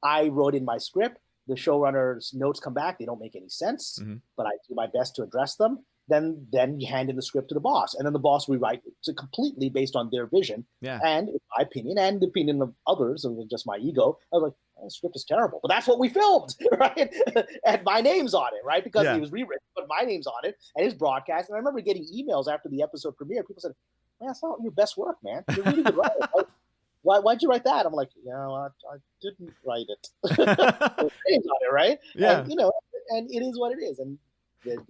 I wrote in my script. The showrunner's notes come back; they don't make any sense, but I do my best to address them. Then you hand in the script to the boss, and then the boss rewrites it completely based on their vision. Yeah. And in my opinion, and the opinion of others, and just my ego, I was like, the script is terrible, but that's what we filmed, right? And my name's on it, right? Because it was rewritten, but my name's on it, and it's broadcast. And I remember getting emails after the episode premiere. People said, "Man, that's not your best work, man. You're really good writer. Why'd you write that?" I'm like, I didn't write it. Name's on it, right? Yeah. And it is what it is, and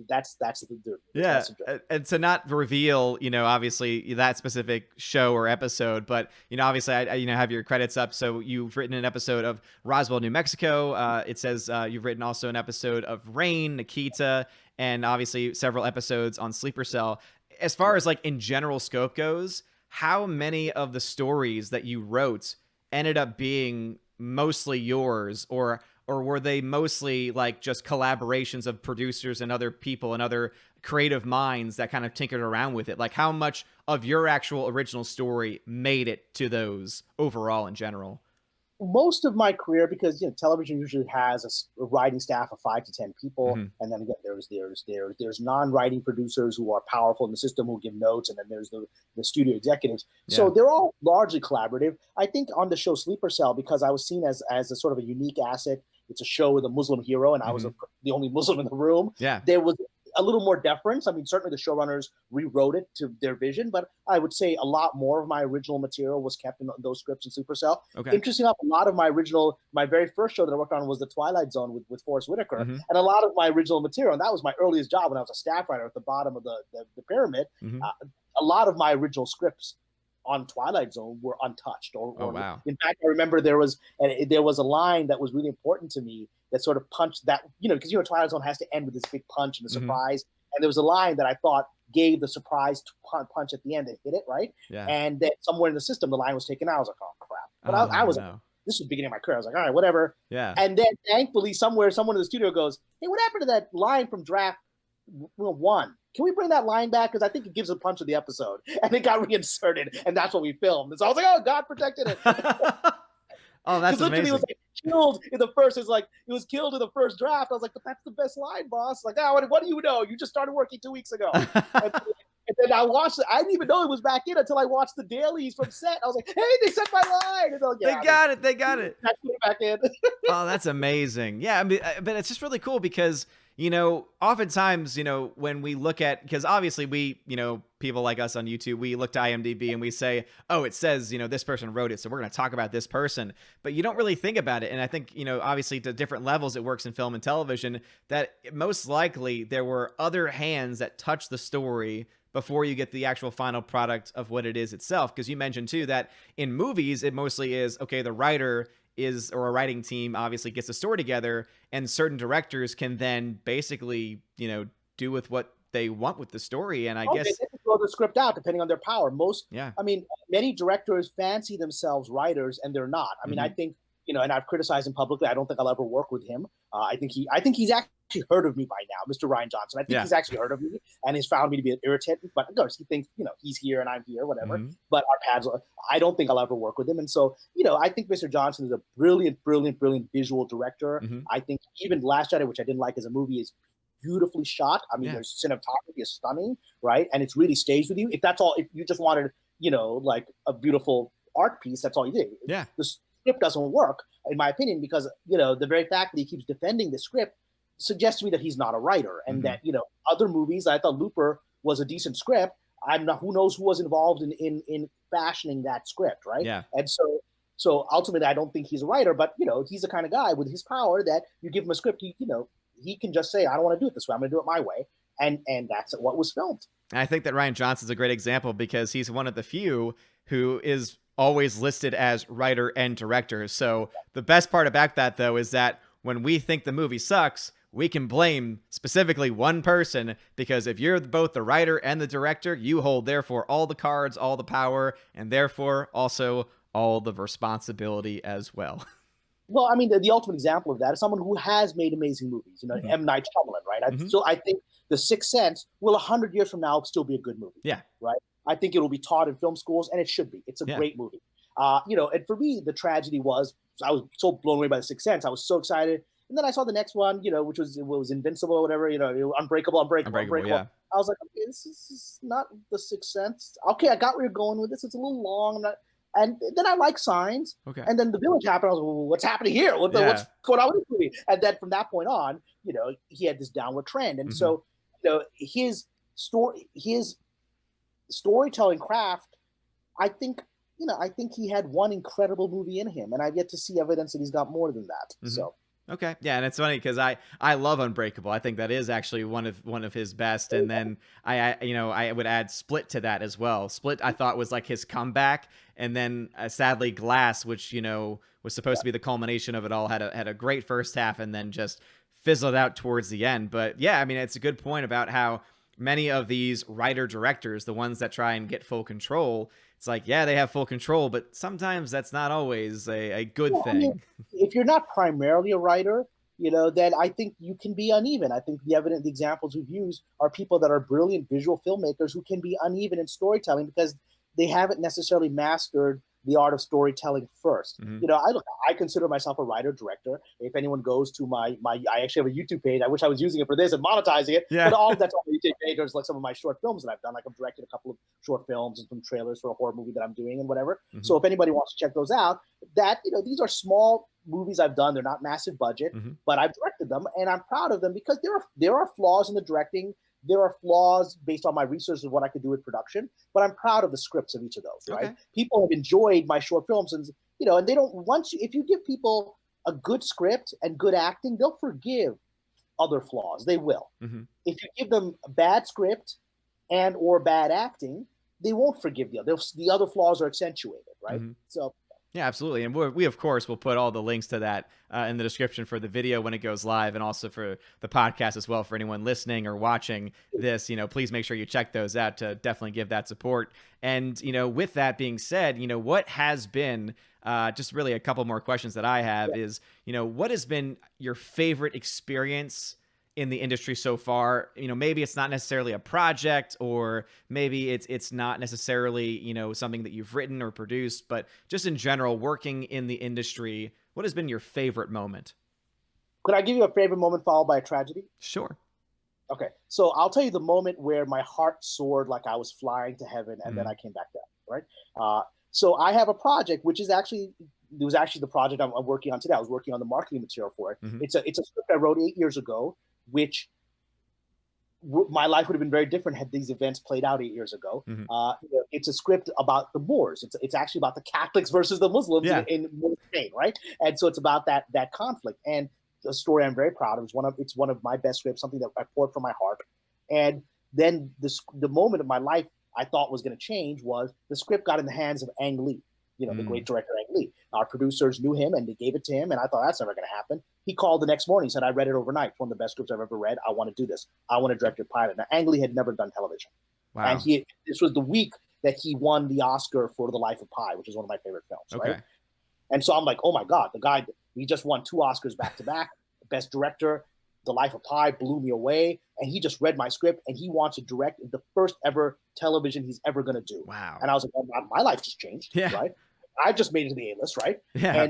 that's the yeah. And to not reveal, obviously that specific show or episode, but obviously I have your credits up. So you've written an episode of Roswell, New Mexico. It says you've written also an episode of Rain, Nikita, and obviously several episodes on Sleeper Cell. As far as like in general scope goes, how many of the stories that you wrote ended up being mostly yours, or were they mostly like just collaborations of producers and other people and other creative minds that kind of tinkered around with it? Like how much of your actual original story made it to those overall in general? Most of my career, because television usually has a writing staff of 5 to 10 people, and then again there's non-writing producers who are powerful in the system who give notes, and then there's the studio executives. So they're all largely collaborative. I think on the show Sleeper Cell, because I was seen as a sort of a unique asset. It's a show with a Muslim hero, and I was the only Muslim in the room. Yeah. a little more deference. I mean, certainly the showrunners rewrote it to their vision, but I would say a lot more of my original material was kept in those scripts in Supercell. Okay. Interesting enough, a lot of my very first show that I worked on was The Twilight Zone with Forrest Whitaker. Mm-hmm. And a lot of my original material, and that was my earliest job when I was a staff writer at the bottom of the pyramid, Mm-hmm. A lot of my original scripts on Twilight Zone were untouched. Oh, wow. In fact, I remember there was a line that was really important to me that sort of punched that, because Twilight Zone has to end with this big punch and a surprise. Mm-hmm. And there was a line that I thought gave the surprise punch at the end and hit it, right? Yeah. And then somewhere in the system, the line was taken out. I was like, oh, crap. But I was like, this was the beginning of my career. I was like, all right, whatever. Yeah. And then thankfully, someone in the studio goes, hey, what happened to that line from draft 1? Can we bring that line back? Because I think it gives a punch to the episode. And it got reinserted, and that's what we filmed. And so I was like, oh, God protected it. Oh, that's amazing. It was like killed in the first. It's like it was killed in the first draft. I was like, but that's the best line, boss. Like, what do you know? You just started working 2 weeks ago. And then I watched it. I didn't even know it was back in until I watched the dailies from set. I was like, hey, they set my line. And like, yeah, they got it. I put it back in. Oh, that's amazing. Yeah, I mean, but it's just really cool because, oftentimes, when we look at, because obviously we, people like us on YouTube, we look to IMDb and we say, oh, it says, this person wrote it, so we're going to talk about this person. But you don't really think about it. And I think, obviously to different levels, it works in film and television, that most likely there were other hands that touched the story before you get the actual final product of what it is itself. Because you mentioned too that in movies, it mostly is, okay, the writer or a writing team obviously gets a story together, and certain directors can then basically, do with what they want with the story. And I guess they can throw the script out depending on their power. Many directors fancy themselves writers, and they're not. I mean, I think, and I've criticized him publicly. I don't think I'll ever work with him. I think he's actually heard of me by now, Mr. Rian Johnson. I think he's actually heard of me and has found me to be an irritant. But of course, he thinks, he's here and I'm here, whatever. Mm-hmm. But our paths, I don't think I'll ever work with him. And so, I think Mr. Johnson is a brilliant visual director. Mm-hmm. I think even Last Jedi, which I didn't like as a movie, is beautifully shot. I mean, their cinematography is stunning, right? And it's really stays with you. If you just wanted, like a beautiful art piece, that's all you did. Yeah. The script doesn't work, in my opinion, because, the very fact that he keeps defending the script suggests to me that he's not a writer, and that, other movies, I thought Looper was a decent script. Who knows who was involved in fashioning that script, right? Yeah. And so ultimately, I don't think he's a writer, but, he's the kind of guy with his power that you give him a script, he can just say, I don't want to do it this way. I'm going to do it my way. And that's what was filmed. And I think that Rian Johnson's a great example because he's one of the few who is always listed as writer and director. So the best part about that, though, is that when we think the movie sucks, we can blame specifically one person, because if you're both the writer and the director, you hold, therefore, all the cards, all the power, and therefore also all the responsibility as well. Well, I mean, the ultimate example of that is someone who has made amazing movies, M. Night Shyamalan, right? I think The Sixth Sense will 100 years from now still be a good movie. Yeah. Right? I think it will be taught in film schools, and it should be. It's a great movie. And for me, the tragedy was I was so blown away by The Sixth Sense. I was so excited. And then I saw the next one, which was Invincible or whatever, Unbreakable. Yeah. I was like, okay, this is not The Sixth Sense. Okay, I got where you're going with this. It's a little long. And then I like Signs. Okay. And then The Village happened. I was like, well, what's happening here? What's going on with this movie? And then from that point on, he had this downward trend. And so, his storytelling craft, I think he had one incredible movie in him, and I've yet to see evidence that he's got more than that. Mm-hmm. So. Okay. Yeah, and it's funny because I love Unbreakable. I think that is actually one of his best. And then I would add Split to that as well. Split I thought was like his comeback, and then sadly Glass, which was supposed to be the culmination of it all, had a great first half and then just fizzled out towards the end. But yeah, I mean, it's a good point about how many of these writer directors, the ones that try and get full control, it's like, yeah, they have full control, but sometimes that's not always a good thing. I mean, if you're not primarily a writer, then I think you can be uneven. I think the examples we've used are people that are brilliant visual filmmakers who can be uneven in storytelling because they haven't necessarily mastered the art of storytelling first. Mm-hmm. I consider myself a writer director. If anyone goes to my I actually have a YouTube page. I wish I was using it for this and monetizing it. Yeah. But that's all YouTube page. There's like some of my short films that I've done. Like I've directed a couple of short films and some trailers for a horror movie that I'm doing and whatever. Mm-hmm. So if anybody wants to check those out, these are small movies I've done. They're not massive budget, Mhm. but I've directed them, and I'm proud of them because there are flaws in the directing. There are flaws based on my research of what I could do with production, but I'm proud of the scripts of each of those. Right? Okay. People have enjoyed my short films, and and they don't if you give people a good script and good acting, they'll forgive other flaws. They will. Mhm. If you give them a bad script and or bad acting, they won't forgive the other flaws are accentuated. Right? Mhm. So Yeah, absolutely. And we of course, will put all the links to that in the description for the video when it goes live, and also for the podcast as well. For anyone listening or watching this, please make sure you check those out to definitely give that support. And, with that being said, what has been just really a couple more questions that I have is, what has been your favorite experience in the industry so far? Maybe it's not necessarily a project, or maybe it's not necessarily, something that you've written or produced, but just in general, working in the industry, what has been your favorite moment? could I give you a favorite moment followed by a tragedy? Sure. Okay, so I'll tell you the moment where my heart soared like I was flying to heaven, and then Mhm. I came back down. Right. So I have a project, which is actually it was actually the project I'm working on today. I was working on the marketing material for it. Mhm. It's a script I wrote 8 years ago, which my life would have been very different had these events played out 8 years ago. Mhm. It's a script about the Moors. It's actually about the Catholics versus the Muslims Yeah. in Spain, right? And so it's about that conflict. And a story I'm very proud of. It's one of my best scripts, something that I poured from my heart. And then the moment of my life I thought was going to change was the script got in the hands of Ang Lee, the great director Ang Lee. Our producers knew him and they gave it to him, and I thought that's never going to happen. He called the next morning, he said, I read it overnight. It's one of the best scripts I've ever read. I want to do this. I want to direct your pilot. Now, Ang Lee had never done television. And Wow. this was the week that he won the Oscar for The Life of Pi, which is one of my favorite films, Okay. right? And so I'm like, oh my God, the guy, he just won 2 Oscars back to back. Best director, The Life of Pi blew me away. And he just read my script and he wants to direct the first ever television he's ever going to do. Wow. And I was like, oh, my life just changed, Yeah. right? I just made it to the A-list, right? Yeah.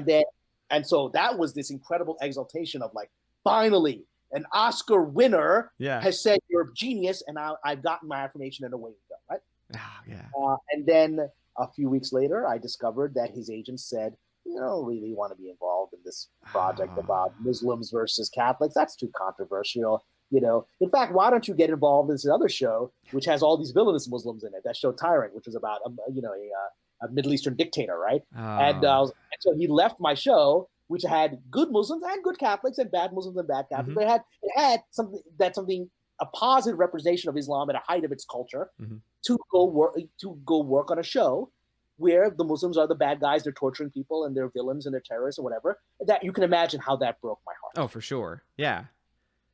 And so that was this incredible exaltation of like, finally, an Oscar winner Yeah. has said you're a genius, and I've gotten my affirmation and away we go, right? Ah, yeah. And then a few weeks later, I discovered that his agent said, you don't really want to be involved in this project about Muslims versus Catholics. That's too controversial. In fact, why don't you get involved in this other show, which has all these villainous Muslims in it? That show Tyrant, which was about a Middle Eastern dictator, right? And so he left my show, which had good Muslims and good Catholics, and bad Muslims and bad Catholics. Mhm. But it had something a positive representation of Islam at a height of its culture, Mhm. to go work on a show where the Muslims are the bad guys, they're torturing people and they're villains and they're terrorists or whatever. That you can imagine how that broke my heart. Oh, for sure. Yeah.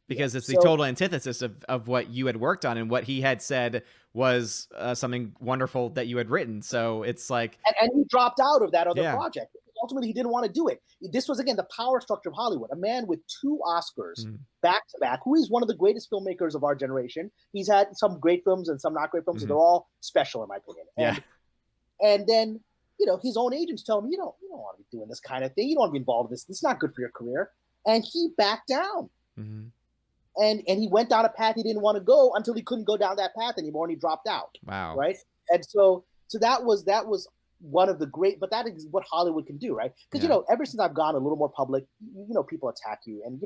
Because it's the So- total antithesis of what you had worked on, and what he had said was something wonderful that you had written. So it's like, And he dropped out of that other Yeah. project. Ultimately, he didn't want to do it. This was, again, the power structure of Hollywood. A man with 2 Oscars Mhm. back to back, who is one of the greatest filmmakers of our generation. He's had some great films and some not great films, Mhm. and they're all special in my opinion. Yeah. And then, his own agents tell him, you don't want to be doing this kind of thing. You don't want to be involved in this. This is not good for your career. And he backed down. Mhm. And he went down a path he didn't want to go until he couldn't go down that path anymore, and he dropped out. Wow. Right. And so that was one of the great, but that is what Hollywood can do, right? Because Yeah. ever since I've gone a little more public, people attack you, and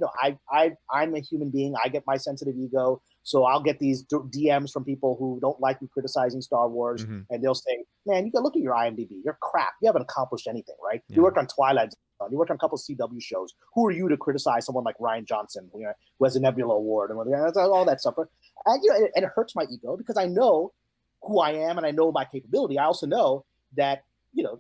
I'm a human being. I get my sensitive ego, so I'll get these DMs from people who don't like me criticizing Star Wars, Mhm. and they'll say, "Man, you got look at your IMDb. You're crap. You haven't accomplished anything, right? Yeah. You worked on Twilight Zone. You worked on a couple of CW shows. Who are you to criticize someone like Rian Johnson, who has a Nebula Award and all that stuff?" And and it hurts my ego because I know who I am and I know my capability. I also know that, you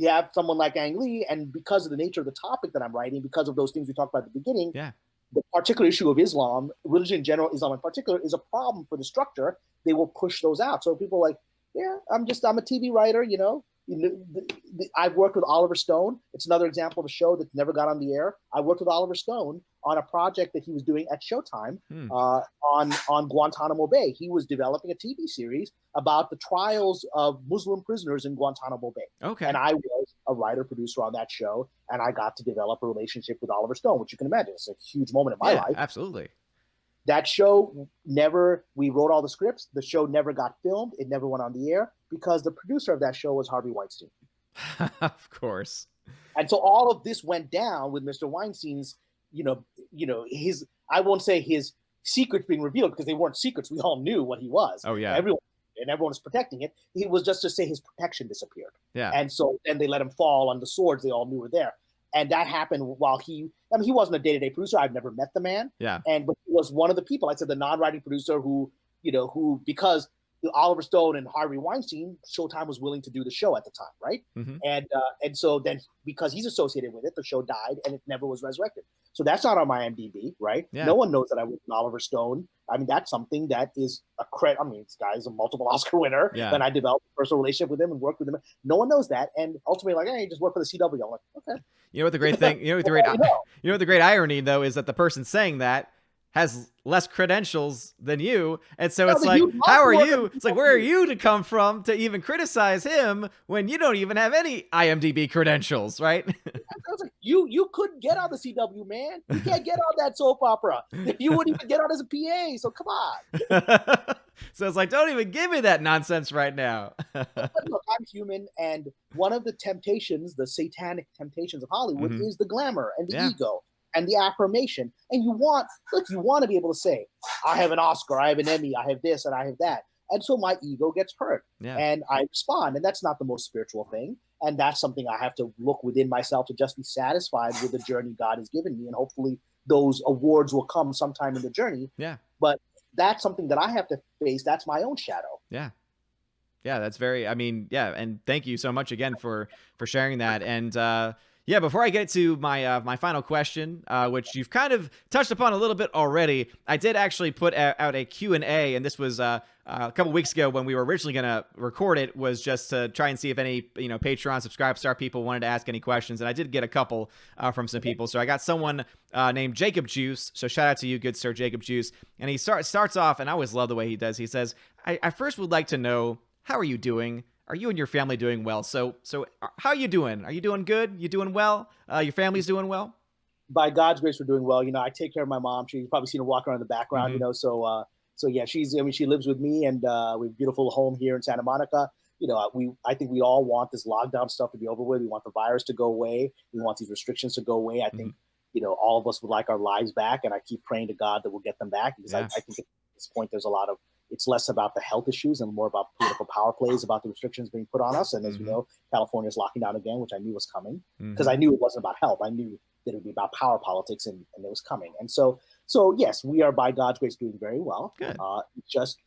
have someone like Ang Lee, and because of the nature of the topic that I'm writing, because of those things we talked about at the beginning, Yeah. the particular issue of Islam, religion in general, Islam in particular, is a problem for the structure. They will push those out. So people are like, yeah, I'm a TV writer, I've worked with Oliver Stone. It's another example of a show that never got on the air. I worked with Oliver Stone on a project that he was doing at Showtime on Guantanamo Bay. He was developing a TV series about the trials of Muslim prisoners in Guantanamo Bay. Okay. And I was a writer-producer on that show, and I got to develop a relationship with Oliver Stone, which you can imagine. It's a huge moment in my life. Absolutely. That show we wrote all the scripts. The show never got filmed. It never went on the air because the producer of that show was Harvey Weinstein. Of course. And so all of this went down with Mr. Weinstein's, his, I won't say his secrets being revealed because they weren't secrets. We all knew what he was. Oh, yeah. Everyone was protecting it. It was just to say his protection disappeared. Yeah. And so then they let him fall on the swords they all knew were there. And that happened while he wasn't a day-to-day producer. I've never met the man. Yeah. But he was one of the people, I said, the non-writing producer who because Oliver Stone and Harvey Weinstein, Showtime was willing to do the show at the time, right? Mm-hmm. And so then because he's associated with it, the show died and it never was resurrected. So that's not on my IMDb, right? Yeah. No one knows that I worked with Oliver Stone. I mean, that's something that is a credit. I mean, this guy is a multiple Oscar winner, Yeah. and I developed a personal relationship with him and worked with him. No one knows that, and ultimately, like, hey, just work for the CW. I'm like, okay. You know what the great thing? You know what the great irony though is that the person saying that has less credentials than you, and so it's like, how are you? It's like, where are you to come from to even criticize him when you don't even have any IMDb credentials, right? I was like, you couldn't get on the CW, man. You can't get on that soap opera. You wouldn't even get on as a PA. So come on. So it's like, don't even give me that nonsense right now. But look, I'm human, and one of the temptations, the satanic temptations of Hollywood, Mm-hmm. is the glamour and the ego and the affirmation. And you want to be able to say, I have an Oscar, I have an Emmy, I have this, and I have that. And so my ego gets hurt, and I respond. And that's not the most spiritual thing. And that's something I have to look within myself to just be satisfied with the journey God has given me. And hopefully those awards will come sometime in the journey. Yeah. But that's something that I have to face. That's my own shadow. Yeah. Yeah, that's very, I mean, yeah. And thank you so much again for sharing that. And, yeah, before I get to my my final question, which you've kind of touched upon a little bit already, I did actually put out a Q&A, and this was a couple weeks ago when we were originally going to record it, was just to try and see if any Patreon Subscribe Star people wanted to ask any questions, and I did get a couple from some people. So I got someone named Jacob Juice, so shout out to you, good sir Jacob Juice, and he starts off, and I always love the way he does. He says, I first would like to know, how are you doing? Are you and your family doing well? So how are you doing? Are you doing good? You doing well? Your family's doing well? By God's grace, we're doing well. I take care of my mom. You've probably seen her walk around in the background, Mm-hmm. So yeah, she lives with me, and we have a beautiful home here in Santa Monica. I think we all want this lockdown stuff to be over with. We want the virus to go away. We want these restrictions to go away. I think, all of us would like our lives back, and I keep praying to God that we'll get them back, because I think at this point there's it's less about the health issues and more about political power plays, about the restrictions being put on us. And as you know, California is locking down again, which I knew was coming, because I knew it wasn't about health. I knew that it would be about power politics, and it was coming. And so yes, we are by God's grace doing very well. Good. Just,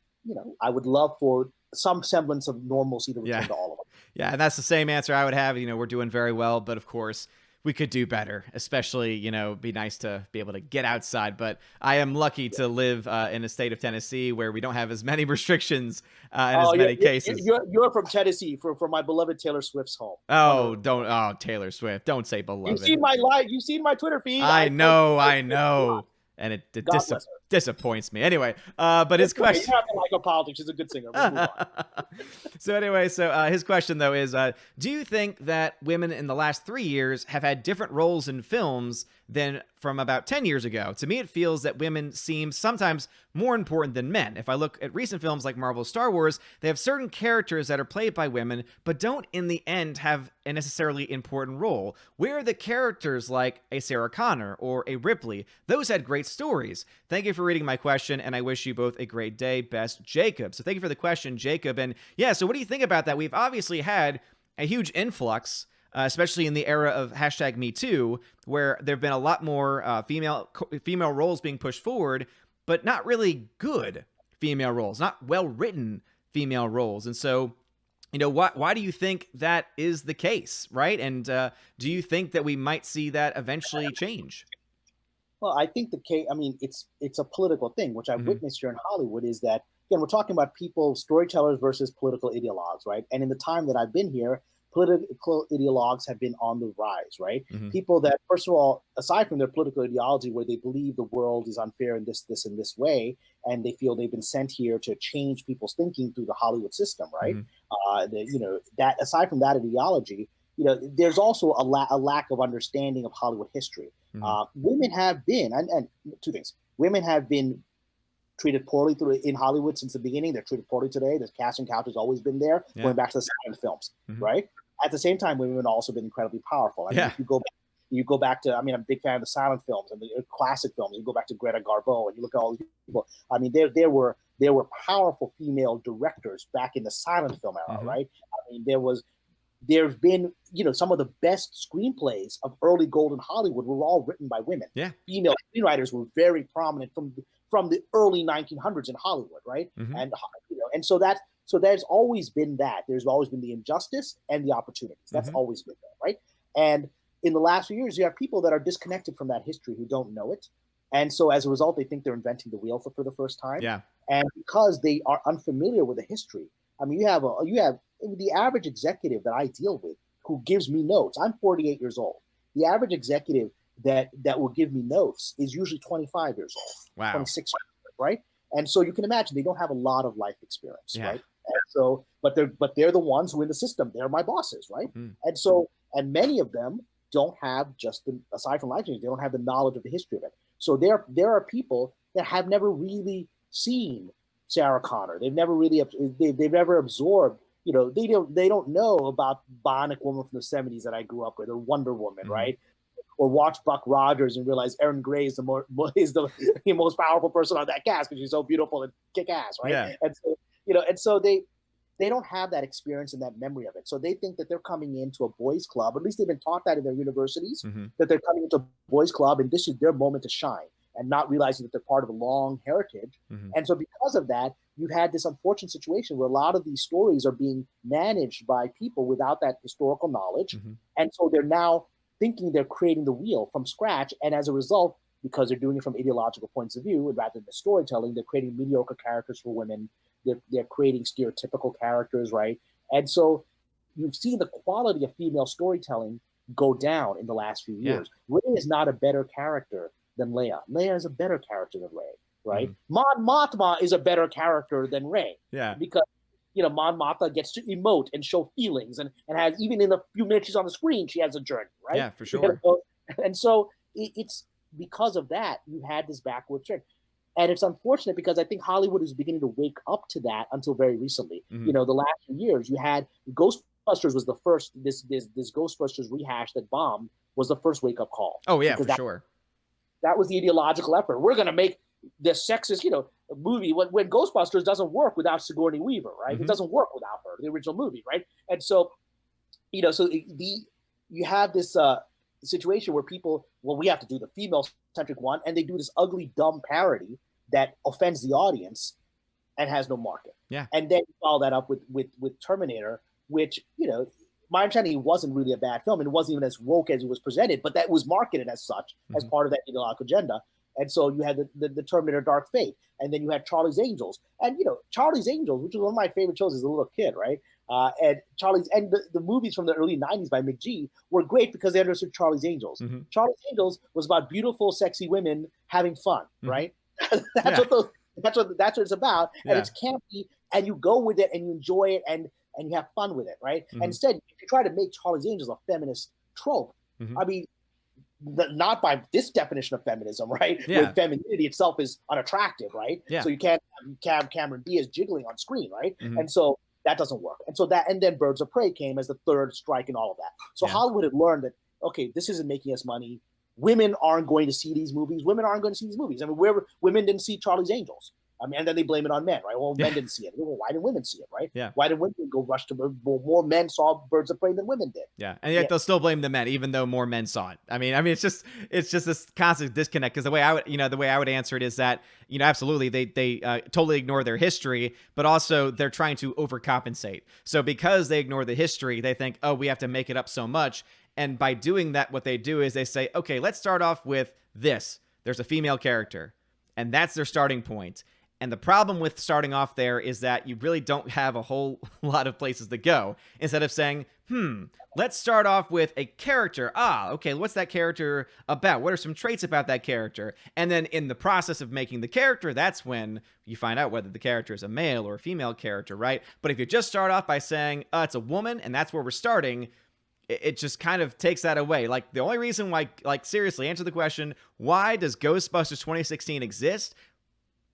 I would love for some semblance of normalcy to return to all of us. Yeah, and that's the same answer I would have. We're doing very well, but of course we could do better, especially, be nice to be able to get outside. But I am lucky to live in a state of Tennessee where we don't have as many restrictions and as many cases. You're from Tennessee, from my beloved Taylor Swift's home. Taylor Swift. Don't say beloved. You've seen my Twitter feed. I know. And it disappoints me. Anyway, but his question... You have to like her politics. She's a good singer. So anyway, his question, though, is, do you think that women in the last 3 years have had different roles in films than from about 10 years ago? To me, it feels that women seem sometimes more important than men. If I look at recent films like Marvel's Star Wars, they have certain characters that are played by women, but don't in the end have a necessarily important role. Where are the characters like a Sarah Connor or a Ripley? Those had great stories. Thank you for reading my question, and I wish you both a great day. Best, Jacob. So thank you for the question, Jacob. And yeah, so what do you think about that? We've obviously had a huge influx, especially in the era of #MeToo, where there have been a lot more female roles being pushed forward, but not really good female roles, not well-written female roles. And so, why do you think that is the case, right? And do you think that we might see that eventually change? Well, I think it's a political thing, which I've witnessed here in Hollywood, is that, again, we're talking about storytellers versus political ideologues, right? And in the time that I've been here, political ideologues have been on the rise, right? People that, first of all, aside from their political ideology, where they believe the world is unfair in this, and this way, and they feel they've been sent here to change people's thinking through the Hollywood system, right? That aside from that ideology, there's also a lack of understanding of Hollywood history. Women have been, and two things: women have been treated poorly in Hollywood since the beginning. They're treated poorly today. The casting couch has always been there, going back to the silent films, right? at the same time, women have also been incredibly powerful. I mean, Yeah. if you go back to, I mean, I'm a big fan of the silent films and the classic films. You go back to Greta Garbo and you look at all these people. I mean, there were powerful female directors back in the silent film era, right? I mean, there's been, some of the best screenplays of early golden Hollywood were all written by women. Yeah. Female screenwriters were very prominent from the early 1900s in Hollywood, right? And so there's always been that. There's always been the injustice and the opportunities. That's always been there, right? And in the last few years, you have people that are disconnected from that history who don't know it. And so as a result, they think they're inventing the wheel for the first time. Yeah. And because they are unfamiliar with the history, I mean, you have the average executive that I deal with who gives me notes. I'm 48 years old. The average executive that will give me notes is usually 25 years old, wow. 26, right? And so you can imagine they don't have a lot of life experience, Yeah. right? And so, but they're the ones who in the system, they're my bosses, right? And many of them don't have aside from life experience, they don't have the knowledge of the history of it. So there are people that have never really seen Sarah Connor. They've never absorbed. They don't know about Bionic Woman from the 70s that I grew up with, or Wonder Woman, right? Or watch Buck Rogers and realize Erin Gray is the most powerful person on that cast because she's so beautiful and kick ass, right? Yeah. And so they don't have that experience and that memory of it. So they think that they're coming into a boys' club, or at least they've been taught that in their universities, that they're coming into a boys' club and this is their moment to shine, and not realizing that they're part of a long heritage. And so because of that, you've had this unfortunate situation where a lot of these stories are being managed by people without that historical knowledge. And so they're now thinking they're creating the wheel from scratch. And as a result, because they're doing it from ideological points of view rather than the storytelling, they're creating mediocre characters for women. They're creating stereotypical characters, right? And so you've seen the quality of female storytelling go down in the last few years. Rey is not a better character than Leia. Leia is a better character than Rey, right? Mon Mothma is a better character than Rey. Yeah. Because, Mon Mothma gets to emote and show feelings and has, even in the few minutes she's on the screen, she has a journey, right? Yeah, for sure. And so it's because of that, you had this backward trend. And it's unfortunate because I think Hollywood is beginning to wake up to that until very recently. The last few years, you had Ghostbusters was the first, this Ghostbusters rehash that bombed was the first wake-up call. Oh, yeah, for sure. That was the ideological effort. We're going to make the sexist, movie when Ghostbusters doesn't work without Sigourney Weaver, right? It doesn't work without her, the original movie, right? And so, you have this situation where people, we have to do the female-centric one, and they do this ugly, dumb parody that offends the audience and has no market. Yeah. And then follow that up with Terminator, which, my understanding, it wasn't really a bad film, and it wasn't even as woke as it was presented, but that was marketed as such, as part of that ideological agenda. And so you had the Terminator Dark Fate, and then you had Charlie's Angels. And, Charlie's Angels, which was one of my favorite shows as a little kid, right? And the movies from the early 90s by McG were great because they understood Charlie's Angels. Charlie's Angels was about beautiful, sexy women having fun, right? That's what it's about. And it's campy, and you go with it and you enjoy it and you have fun with it, right? And instead, if you try to make Charlie's Angels a feminist trope, I mean, not by this definition of feminism, right? Where femininity itself is unattractive, right? So you can't have Cameron Diaz jiggling on screen, right? And so that doesn't work. And then Birds of Prey came as the third strike in all of that. So Hollywood had learned that, okay, this isn't making us money. Women aren't going to see these movies. I mean, women didn't see Charlie's Angels. I mean, and then they blame it on men, right? Well, men didn't see it. Well, why did women see it, right? Yeah. Why did women go rush to more men saw Birds of Prey than women did? Yeah, and yet they'll still blame the men, even though more men saw it. I mean, it's just this constant disconnect. Because the way I would answer it is that, absolutely they totally ignore their history, but also they're trying to overcompensate. So because they ignore the history, they think, oh, we have to make it up so much. And by doing that, what they do is they say, okay, let's start off with this. There's a female character, and that's their starting point. And the problem with starting off there is that you really don't have a whole lot of places to go. Instead of saying, let's start off with a character. Okay, what's that character about? What are some traits about that character? And then in the process of making the character, that's when you find out whether the character is a male or a female character, right? But if you just start off by saying, it's a woman, and that's where we're starting, it just kind of takes that away. Like, the only reason why, seriously, answer the question, why does Ghostbusters 2016 exist?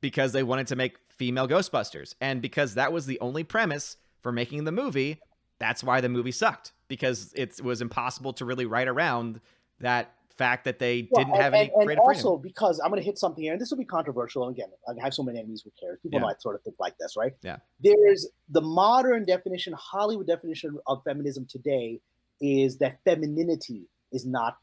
Because they wanted to make female Ghostbusters. And because that was the only premise for making the movie, that's why the movie sucked. because it was impossible to really write around that fact that they Well, didn't have any and creative also freedom. because I'm going to hit something here, and this will be controversial. And again, I have so many enemies. Who cares? People Yeah. know I sort of think like this, right? Yeah. There's the modern definition, Hollywood definition of feminism today is that femininity is not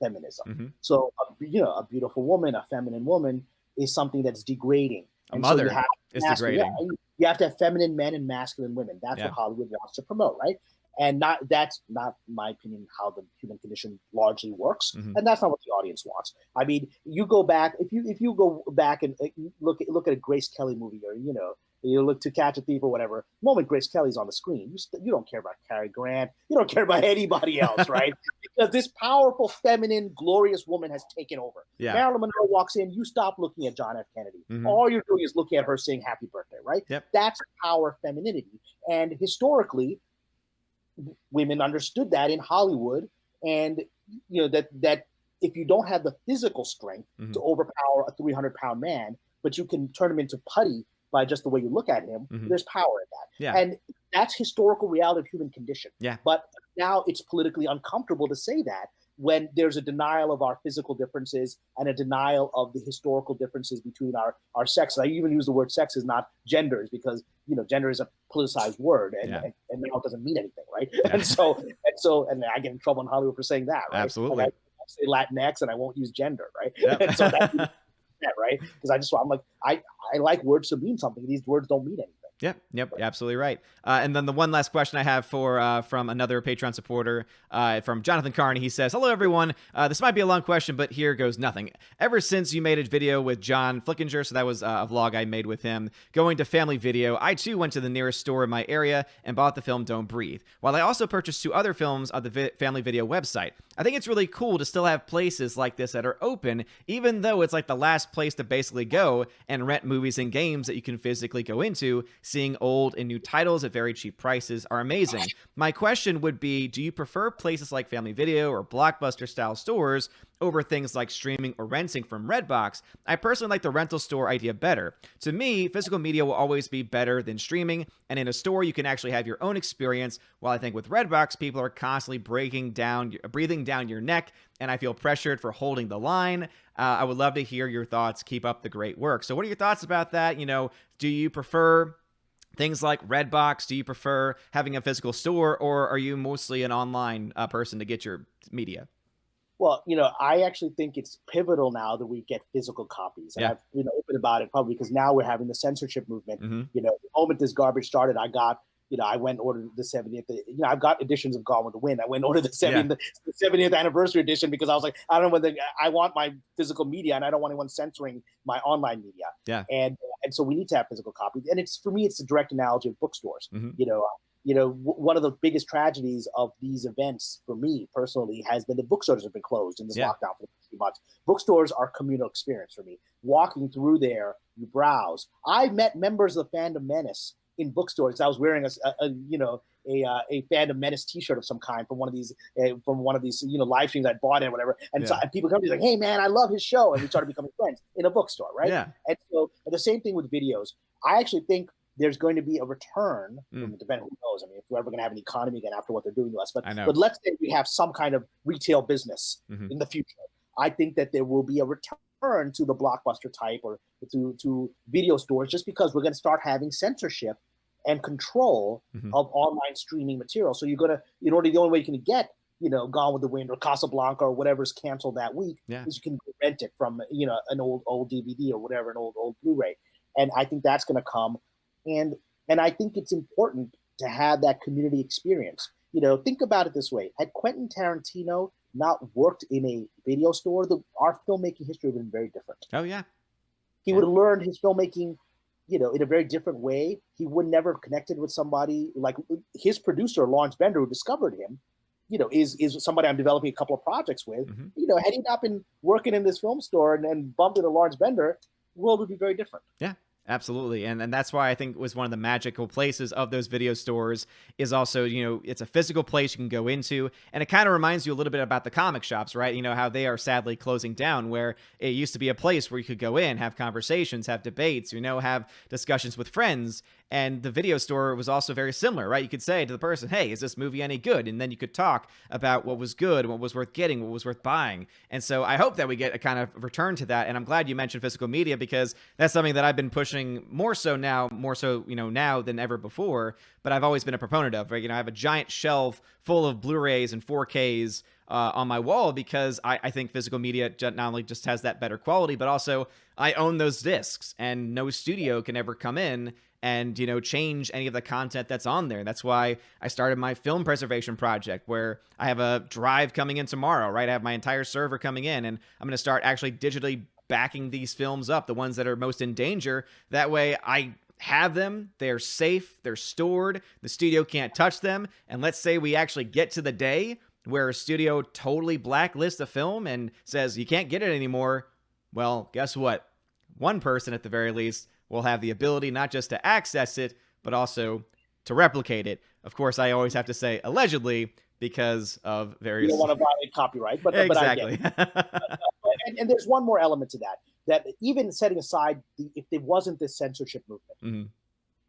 feminism. Mm-hmm. So, a beautiful woman, a feminine woman, is something that's degrading. A mother is degrading. Yeah, you have to have feminine men and masculine women. That's what Hollywood wants to promote, right? And that's not, in my opinion, how the human condition largely works, and that's not what the audience wants. I mean, you go back if you go back and look at a Grace Kelly movie, or you look to Catch a Thief or whatever. The moment Grace Kelly's on the screen, you don't care about Cary Grant, you don't care about anybody else, right? Because this powerful, feminine, glorious woman has taken over. Yeah. Marilyn Monroe walks in, you stop looking at John F. Kennedy. All you're doing is looking at her saying "Happy Birthday," right? Yep. That's power of femininity, and historically, women understood that in Hollywood, and that if you don't have the physical strength to overpower a 300-pound man, but you can turn him into putty by just the way you look at him, there's power in that. Yeah. And that's historical reality of human condition. Yeah. But now it's politically uncomfortable to say that when there's a denial of our physical differences and a denial of the historical differences between our sexes. I even use the word sexes, not genders, because gender is a politicized word, and now it doesn't mean anything, right? Yeah. And so I get in trouble in Hollywood for saying that, right? Absolutely. Like I say Latinx and I won't use gender, right? Yep. And so that's right? Because I'm like, I like words to mean something. These words don't mean anything. Yep, absolutely right. And then the one last question I have from another Patreon supporter, from Jonathan Carney. He says, "Hello, everyone. This might be a long question, but here goes nothing. Ever since you made a video with John Flickinger," so that was a vlog I made with him, "going to Family Video, I too went to the nearest store in my area and bought the film Don't Breathe, while I also purchased 2 other films on the Family Video website. I think it's really cool to still have places like this that are open, even though it's like the last place to basically go and rent movies and games that you can physically go into. Seeing old and new titles at very cheap prices are amazing. My question would be, do you prefer places like Family Video or Blockbuster style stores over things like streaming or renting from Redbox? I personally like the rental store idea better. To me, physical media will always be better than streaming, and in a store you can actually have your own experience, while I think with Redbox people are constantly breathing down your neck, and I feel pressured for holding the line. I would love to hear your thoughts. Keep up the great work." So what are your thoughts about that? Do you prefer things like Redbox? Do you prefer having a physical store, or are you mostly an online person to get your media? Well, I actually think it's pivotal now that we get physical copies. And I've been open about it probably because now we're having the censorship movement. The moment this garbage started, I went and ordered the 70th. I've got editions of Gone with the Wind. I went and ordered the 70th anniversary edition because I was like, I don't know whether I want my physical media and I don't want anyone censoring my online media. Yeah. And so we need to have physical copies. And for me, it's a direct analogy of bookstores. One of the biggest tragedies of these events for me personally has been the bookstores have been closed in this lockdown for 3 months. Bookstores are communal experience for me. Walking through there, you browse. I've met members of Fandom Menace in bookstores. I was wearing a Phantom Menace T-shirt of some kind from one of these live streams I bought and whatever. And so people come to me like, "Hey man, I love his show," and we started becoming friends in a bookstore, right? Yeah. And so the same thing with videos. I actually think there's going to be a return. Depending, who knows? I mean, if we're ever going to have an economy again after what they're doing to us, but let's say we have some kind of retail business in the future. I think that there will be a return to the Blockbuster type or to video stores, just because we're going to start having censorship and control of online streaming material. So the only way you can get, Gone with the Wind or Casablanca or whatever's canceled that week is you can rent it from, an old DVD or whatever, an old Blu-ray. And I think that's going to come. And I think it's important to have that community experience. Think about it this way. Had Quentin Tarantino not worked in a video store, our filmmaking history would have been very different. Oh, yeah. He would have learned his filmmaking, in a very different way. He would never have connected with somebody like his producer, Lawrence Bender, who discovered him, is somebody I'm developing a couple of projects with. Had he not been working in this film store and bumped into Lawrence Bender, the world would be very different. Yeah. Absolutely. And that's why I think it was one of the magical places of those video stores is also, it's a physical place you can go into. And it kind of reminds you a little bit about the comic shops, right? How they are sadly closing down, where it used to be a place where you could go in, have conversations, have debates, have discussions with friends. And the video store was also very similar, right? You could say to the person, hey, is this movie any good? And then you could talk about what was good, what was worth getting, what was worth buying. And so I hope that we get a kind of return to that. And I'm glad you mentioned physical media, because that's something that I've been pushing more so now than ever before. But I've always been a proponent of, right? I have a giant shelf full of Blu-rays and 4Ks on my wall, because I think physical media not only just has that better quality, but also I own those discs, and no studio can ever come in and, change any of the content that's on there. That's why I started my film preservation project, where I have a drive coming in tomorrow, right? I have my entire server coming in, and I'm going to start actually digitally backing these films up, the ones that are most in danger. That way I have them, they're safe, they're stored, the studio can't touch them. And let's say we actually get to the day where a studio totally blacklists a film and says you can't get it anymore. Well, guess what? One person at the very least will have the ability not just to access it, but also to replicate it. Of course, I always have to say allegedly, because of various... You don't want to violate copyright, but exactly. But I get it. And there's one more element to that even setting aside if there wasn't this censorship movement,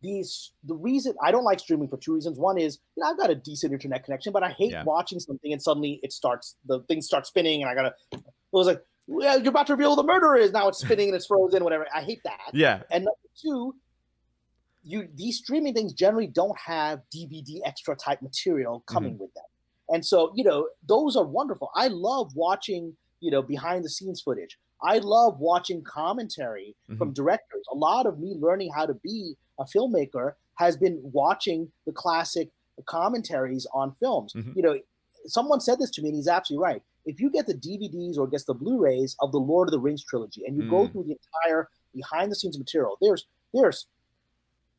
the reason I don't like streaming for two reasons. One is, I've got a decent internet connection, but I hate watching something and suddenly the thing starts spinning, and it was like, well, you're about to reveal who the murderer is. Now it's spinning and it's frozen, whatever. I hate that. Yeah. And number two, these streaming things generally don't have DVD extra type material coming with them. And so, those are wonderful. I love watching, behind the scenes footage. I love watching commentary from directors. A lot of me learning how to be a filmmaker has been watching the classic commentaries on films. Someone said this to me, and he's absolutely right. If you get the DVDs or the Blu-rays of the Lord of the Rings trilogy, and you go through the entire behind-the-scenes material, there's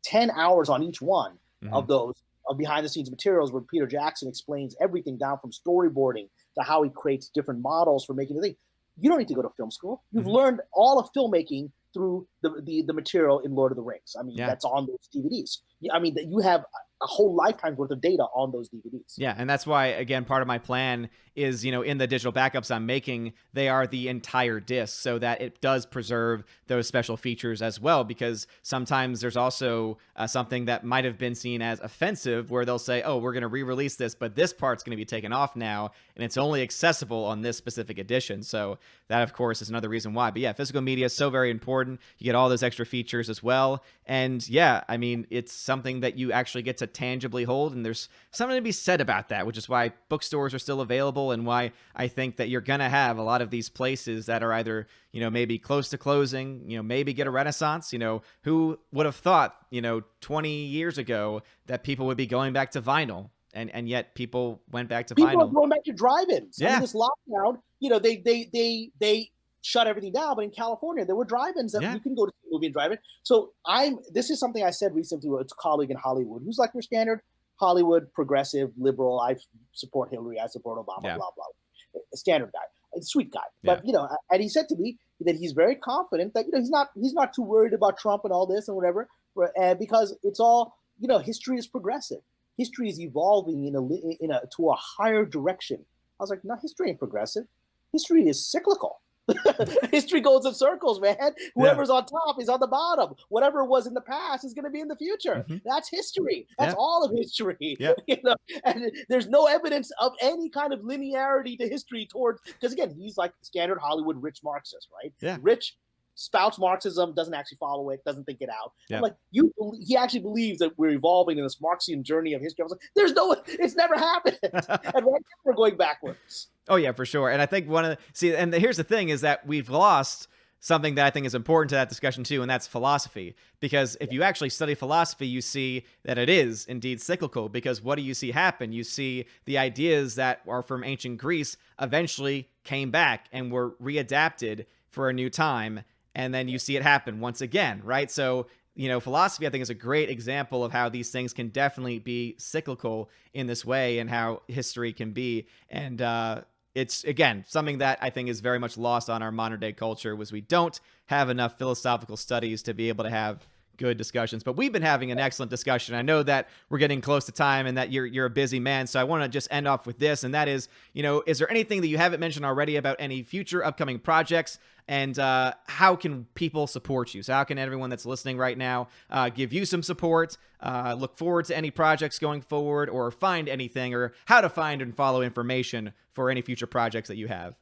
10 hours on each one of those behind-the-scenes materials where Peter Jackson explains everything down from storyboarding to how he creates different models for making the thing. You don't need to go to film school. You've learned all of filmmaking through the material in Lord of the Rings. I mean, that's on those DVDs. I mean, that you have a whole lifetime's worth of data on those DVDs. Yeah, and that's why, again, part of my plan is, in the digital backups I'm making, they are the entire disc, so that it does preserve those special features as well, because sometimes there's also something that might have been seen as offensive, where they'll say, oh, we're going to re-release this, but this part's going to be taken off now, and it's only accessible on this specific edition. So that, of course, is another reason why. But yeah, physical media is so very important. You get all those extra features as well. And yeah, I mean, it's something that you actually get to tangibly hold, and there's something to be said about that, which is why bookstores are still available, and why I think that you're going to have a lot of these places that are either, maybe close to closing, maybe get a renaissance. Who would have thought, 20 years ago that people would be going back to vinyl? And yet people went back to vinyl. People are going back to drive-ins. Yeah. I mean, this lockdown, they shut everything down, but in California, there were drive-ins that you can go to the movie and drive in. So this is something I said recently to a colleague in Hollywood, who's like your standard Hollywood progressive liberal. I support Hillary, I support Obama, blah, blah. A standard guy, a sweet guy. But, and he said to me that he's very confident that, he's not too worried about Trump and all this and whatever, because it's all, history is progressive. History is evolving to a higher direction. I was like, no, history ain't progressive. History is cyclical. History goes in circles, man. Whoever's on top is on the bottom. Whatever was in the past is going to be in the future. That's history. That's all of history. And there's no evidence of any kind of linearity to history because again, he's like standard Hollywood rich Marxist, right? Rich spouts Marxism, doesn't actually follow it, doesn't think it out. I'm like, he actually believes that we're evolving in this Marxian journey of history. I was like, it's never happened. And right now we're going backwards. Oh yeah, for sure. And I think here's the thing is that we've lost something that I think is important to that discussion too, and that's philosophy. Because if you actually study philosophy, you see that it is indeed cyclical, because what do you see happen? You see the ideas that are from ancient Greece eventually came back and were readapted for a new time. And then you see it happen once again, right? So, philosophy, I think, is a great example of how these things can definitely be cyclical in this way, and how history can be. And it's, again, something that I think is very much lost on our modern day culture, was we don't have enough philosophical studies to be able to have good discussions. But we've been having an excellent discussion. I know that we're getting close to time and that you're a busy man. So I want to just end off with this. And that is, is there anything that you haven't mentioned already about any future upcoming projects? And how can people support you? So how can everyone that's listening right now give you some support, look forward to any projects going forward, or find anything, or how to find and follow information for any future projects that you have?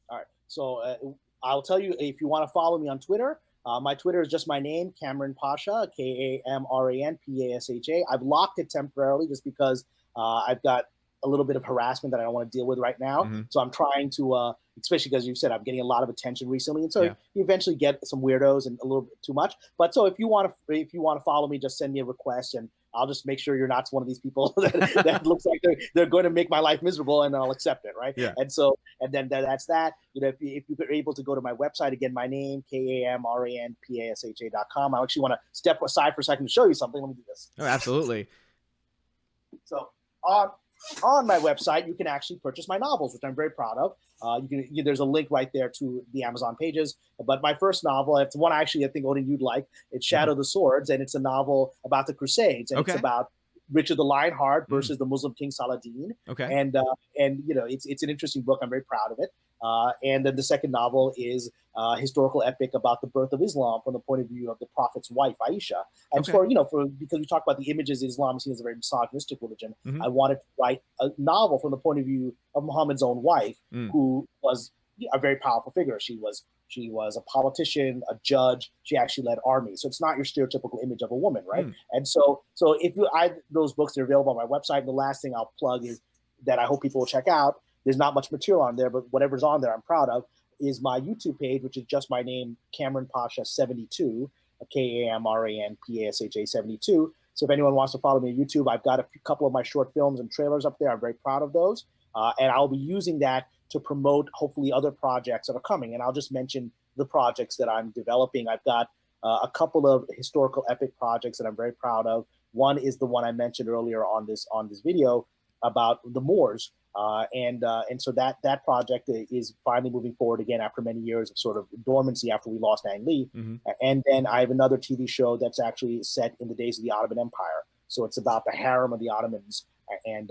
All right. So I'll tell you, if you want to follow me on Twitter, my Twitter is just my name, Kamran Pasha, KamranPasha. I've locked it temporarily just because I've got a little bit of harassment that I don't want to deal with right now. Mm-hmm. So I'm trying to, especially because you said I'm getting a lot of attention recently, and so Yeah. you eventually get some weirdos and a little bit too much. But so if you want to follow me, just send me a request, and I'll just make sure you're not one of these people that looks like they're going to make my life miserable, and I'll accept it, right? Yeah. And so, and then that's that. If you're able to go to my website, again, my name, KamranPasha.com. I actually want to step aside for a second to show you something. Let me do this. Oh, absolutely. So on my website, you can actually purchase my novels, which I'm very proud of. There's a link right there to the Amazon pages. But my first novel, it's one I think, Odin, you'd like. It's Shadow of the Swords, and it's a novel about the Crusades, and Okay. It's about Richard the Lionheart versus the Muslim King Saladin. Okay. And it's an interesting book. I'm very proud of it. And then the second novel is a historical epic about the birth of Islam from the point of view of the Prophet's wife, Aisha. And Okay. because we talk about the images, Islam is seen as a very misogynistic religion. Mm-hmm. I wanted to write a novel from the point of view of Muhammad's own wife, who was a very powerful figure. She was a politician, a judge. She actually led armies. So it's not your stereotypical image of a woman, right? And so if those books are available on my website. And the last thing I'll plug is that I hope people will check out. There's not much material on there, but whatever's on there, I'm proud of, is my YouTube page, which is just my name, Kamran Pasha 72, KamranPasha 72. So if anyone wants to follow me on YouTube, I've got a couple of my short films and trailers up there. I'm very proud of those. And I'll be using that to promote, hopefully, other projects that are coming. And I'll just mention the projects that I'm developing. I've got a couple of historical epic projects that I'm very proud of. One is the one I mentioned earlier on this video about the Moors. And so that project is finally moving forward again after many years of sort of dormancy after we lost Ang Lee. Mm-hmm. And then I have another TV show that's actually set in the days of the Ottoman Empire. So it's about the harem of the Ottomans and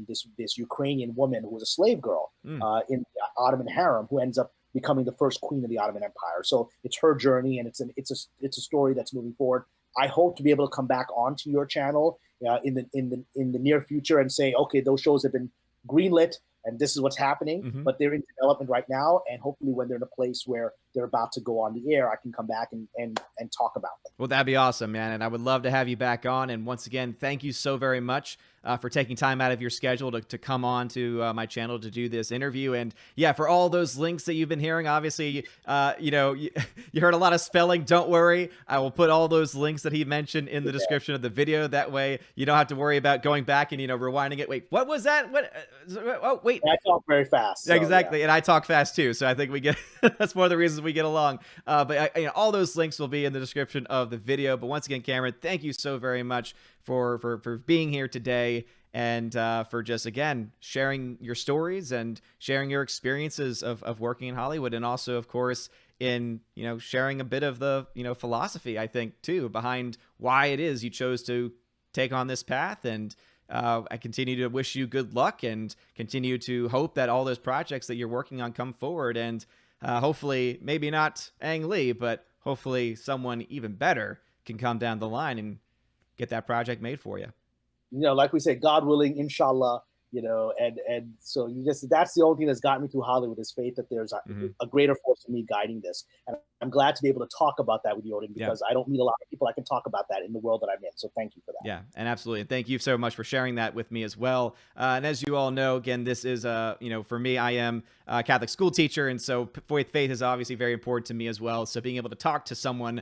this Ukrainian woman who was a slave girl in the Ottoman harem who ends up becoming the first queen of the Ottoman Empire. So it's her journey, and it's a story that's moving forward. I hope to be able to come back onto your channel in the near future and say, okay, those shows have been greenlit and this is what's happening, but they're in development right now. And hopefully when they're in a place where they're about to go on the air, I can come back and talk about them. Well, that'd be awesome, man. And I would love to have you back on. And once again, thank you so very much for taking time out of your schedule to come on to my channel to do this interview. And yeah, for all those links that you've been hearing, obviously, you heard a lot of spelling. Don't worry. I will put all those links that he mentioned in the description of the video. That way you don't have to worry about going back and, rewinding it. Wait, what was that? What? Oh, wait. I talk very fast. So, exactly. Yeah. And I talk fast too. So I think we get, that's one of the reasons we get along. But all those links will be in the description of the video. But once again, Kamran, thank you so very much for being here today and for just, again, sharing your stories and sharing your experiences of working in Hollywood. And also, of course, in, sharing a bit of the, philosophy, I think, too, behind why it is you chose to take on this path. And I continue to wish you good luck and continue to hope that all those projects that you're working on come forward. And hopefully, maybe not Ang Lee, but hopefully someone even better can come down the line and get that project made for you. Like we say, God willing, inshallah, and so that's the only thing that's gotten me through Hollywood is faith that there's a greater force than me guiding this. And I'm glad to be able to talk about that with you, Odin, because I don't meet a lot of people I can talk about that in the world that I'm in. So thank you for that. Yeah, and absolutely. And thank you so much for sharing that with me as well. And as you all know, again, this is, for me, I am a Catholic school teacher. And so faith is obviously very important to me as well. So being able to talk to someone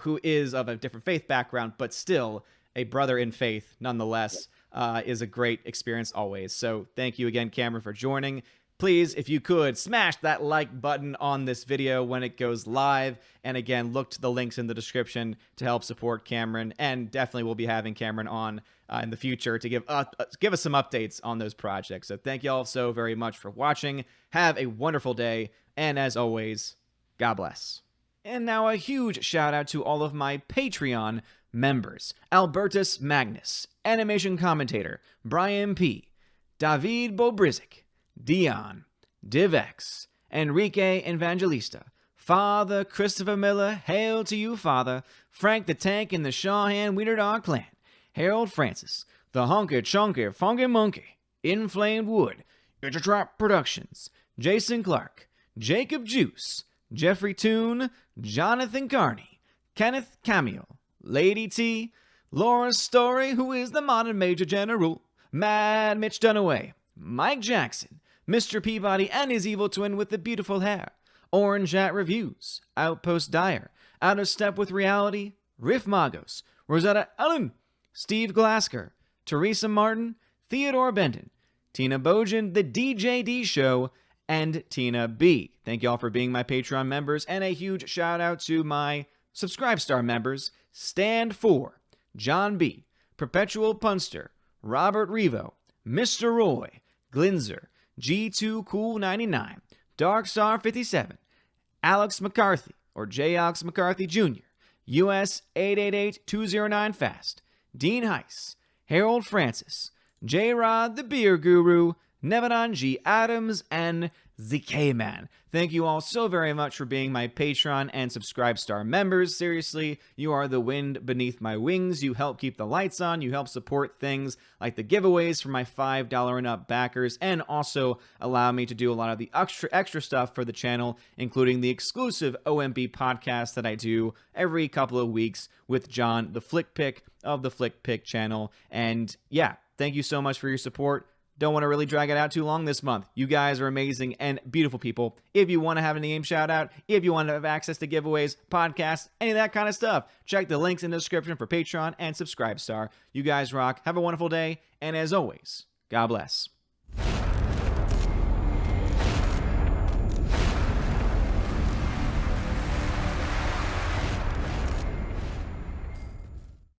who is of a different faith background, but still a brother in faith nonetheless, is a great experience always. So thank you again, Kamran, for joining. Please, if you could, smash that like button on this video when it goes live. And again, look to the links in the description to help support Kamran. And definitely we'll be having Kamran on in the future to give us some updates on those projects. So thank you all so very much for watching. Have a wonderful day. And as always, God bless. And now a huge shout out to all of my Patreon members: Albertus Magnus, Animation Commentator, Brian P., David Bobrizik, Dion, DivX, Enrique Evangelista, Father Christopher Miller, hail to you, Father, Frank the Tank and the Shawhan Wiener Dog Clan, Harold Francis, the Honky Chonky Funky Monkey, Inflamed Wood, Intertrap Productions, Jason Clark, Jacob Juice, Jeffrey Toone, Jonathan Carney, Kenneth Camille, Lady T, Laura Story, who is the modern Major General, Mad Mitch Dunaway, Mike Jackson, Mr. Peabody and his evil twin with the beautiful hair, Orange at Reviews, Outpost Dyer, Out of Step with Reality, Riff Magos, Rosetta Ellen, Steve Glasker, Teresa Martin, Theodore Benton, Tina Bojan, The DJD Show, and Tina B. Thank you all for being my Patreon members, and a huge shout out to my Subscribe Star members: Stand For, John B., Perpetual Punster, Robert Revo, Mr. Roy, Glinzer, G2 Cool 99, Darkstar 57, Alex McCarthy, or J. Alex McCarthy Jr., US 888209 Fast, Dean Heiss, Harold Francis, J. Rod the Beer Guru, Nevadan G. Adams, and ZK Man. Thank you all so very much for being my Patreon and Subscribe Star members. Seriously, you are the wind beneath my wings. You help keep the lights on. You help support things like the giveaways for my $5 and up backers, and also allow me to do a lot of the extra stuff for the channel, including the exclusive OMB podcast that I do every couple of weeks with John, the Flick Pick of the Flick Pick channel. And yeah, thank you so much for your support. Don't want to really drag it out too long this month. You guys are amazing and beautiful people. If you want to have a name shout out, if you want to have access to giveaways, podcasts, any of that kind of stuff, check the links in the description for Patreon and Subscribe Star. You guys rock. Have a wonderful day. And as always, God bless.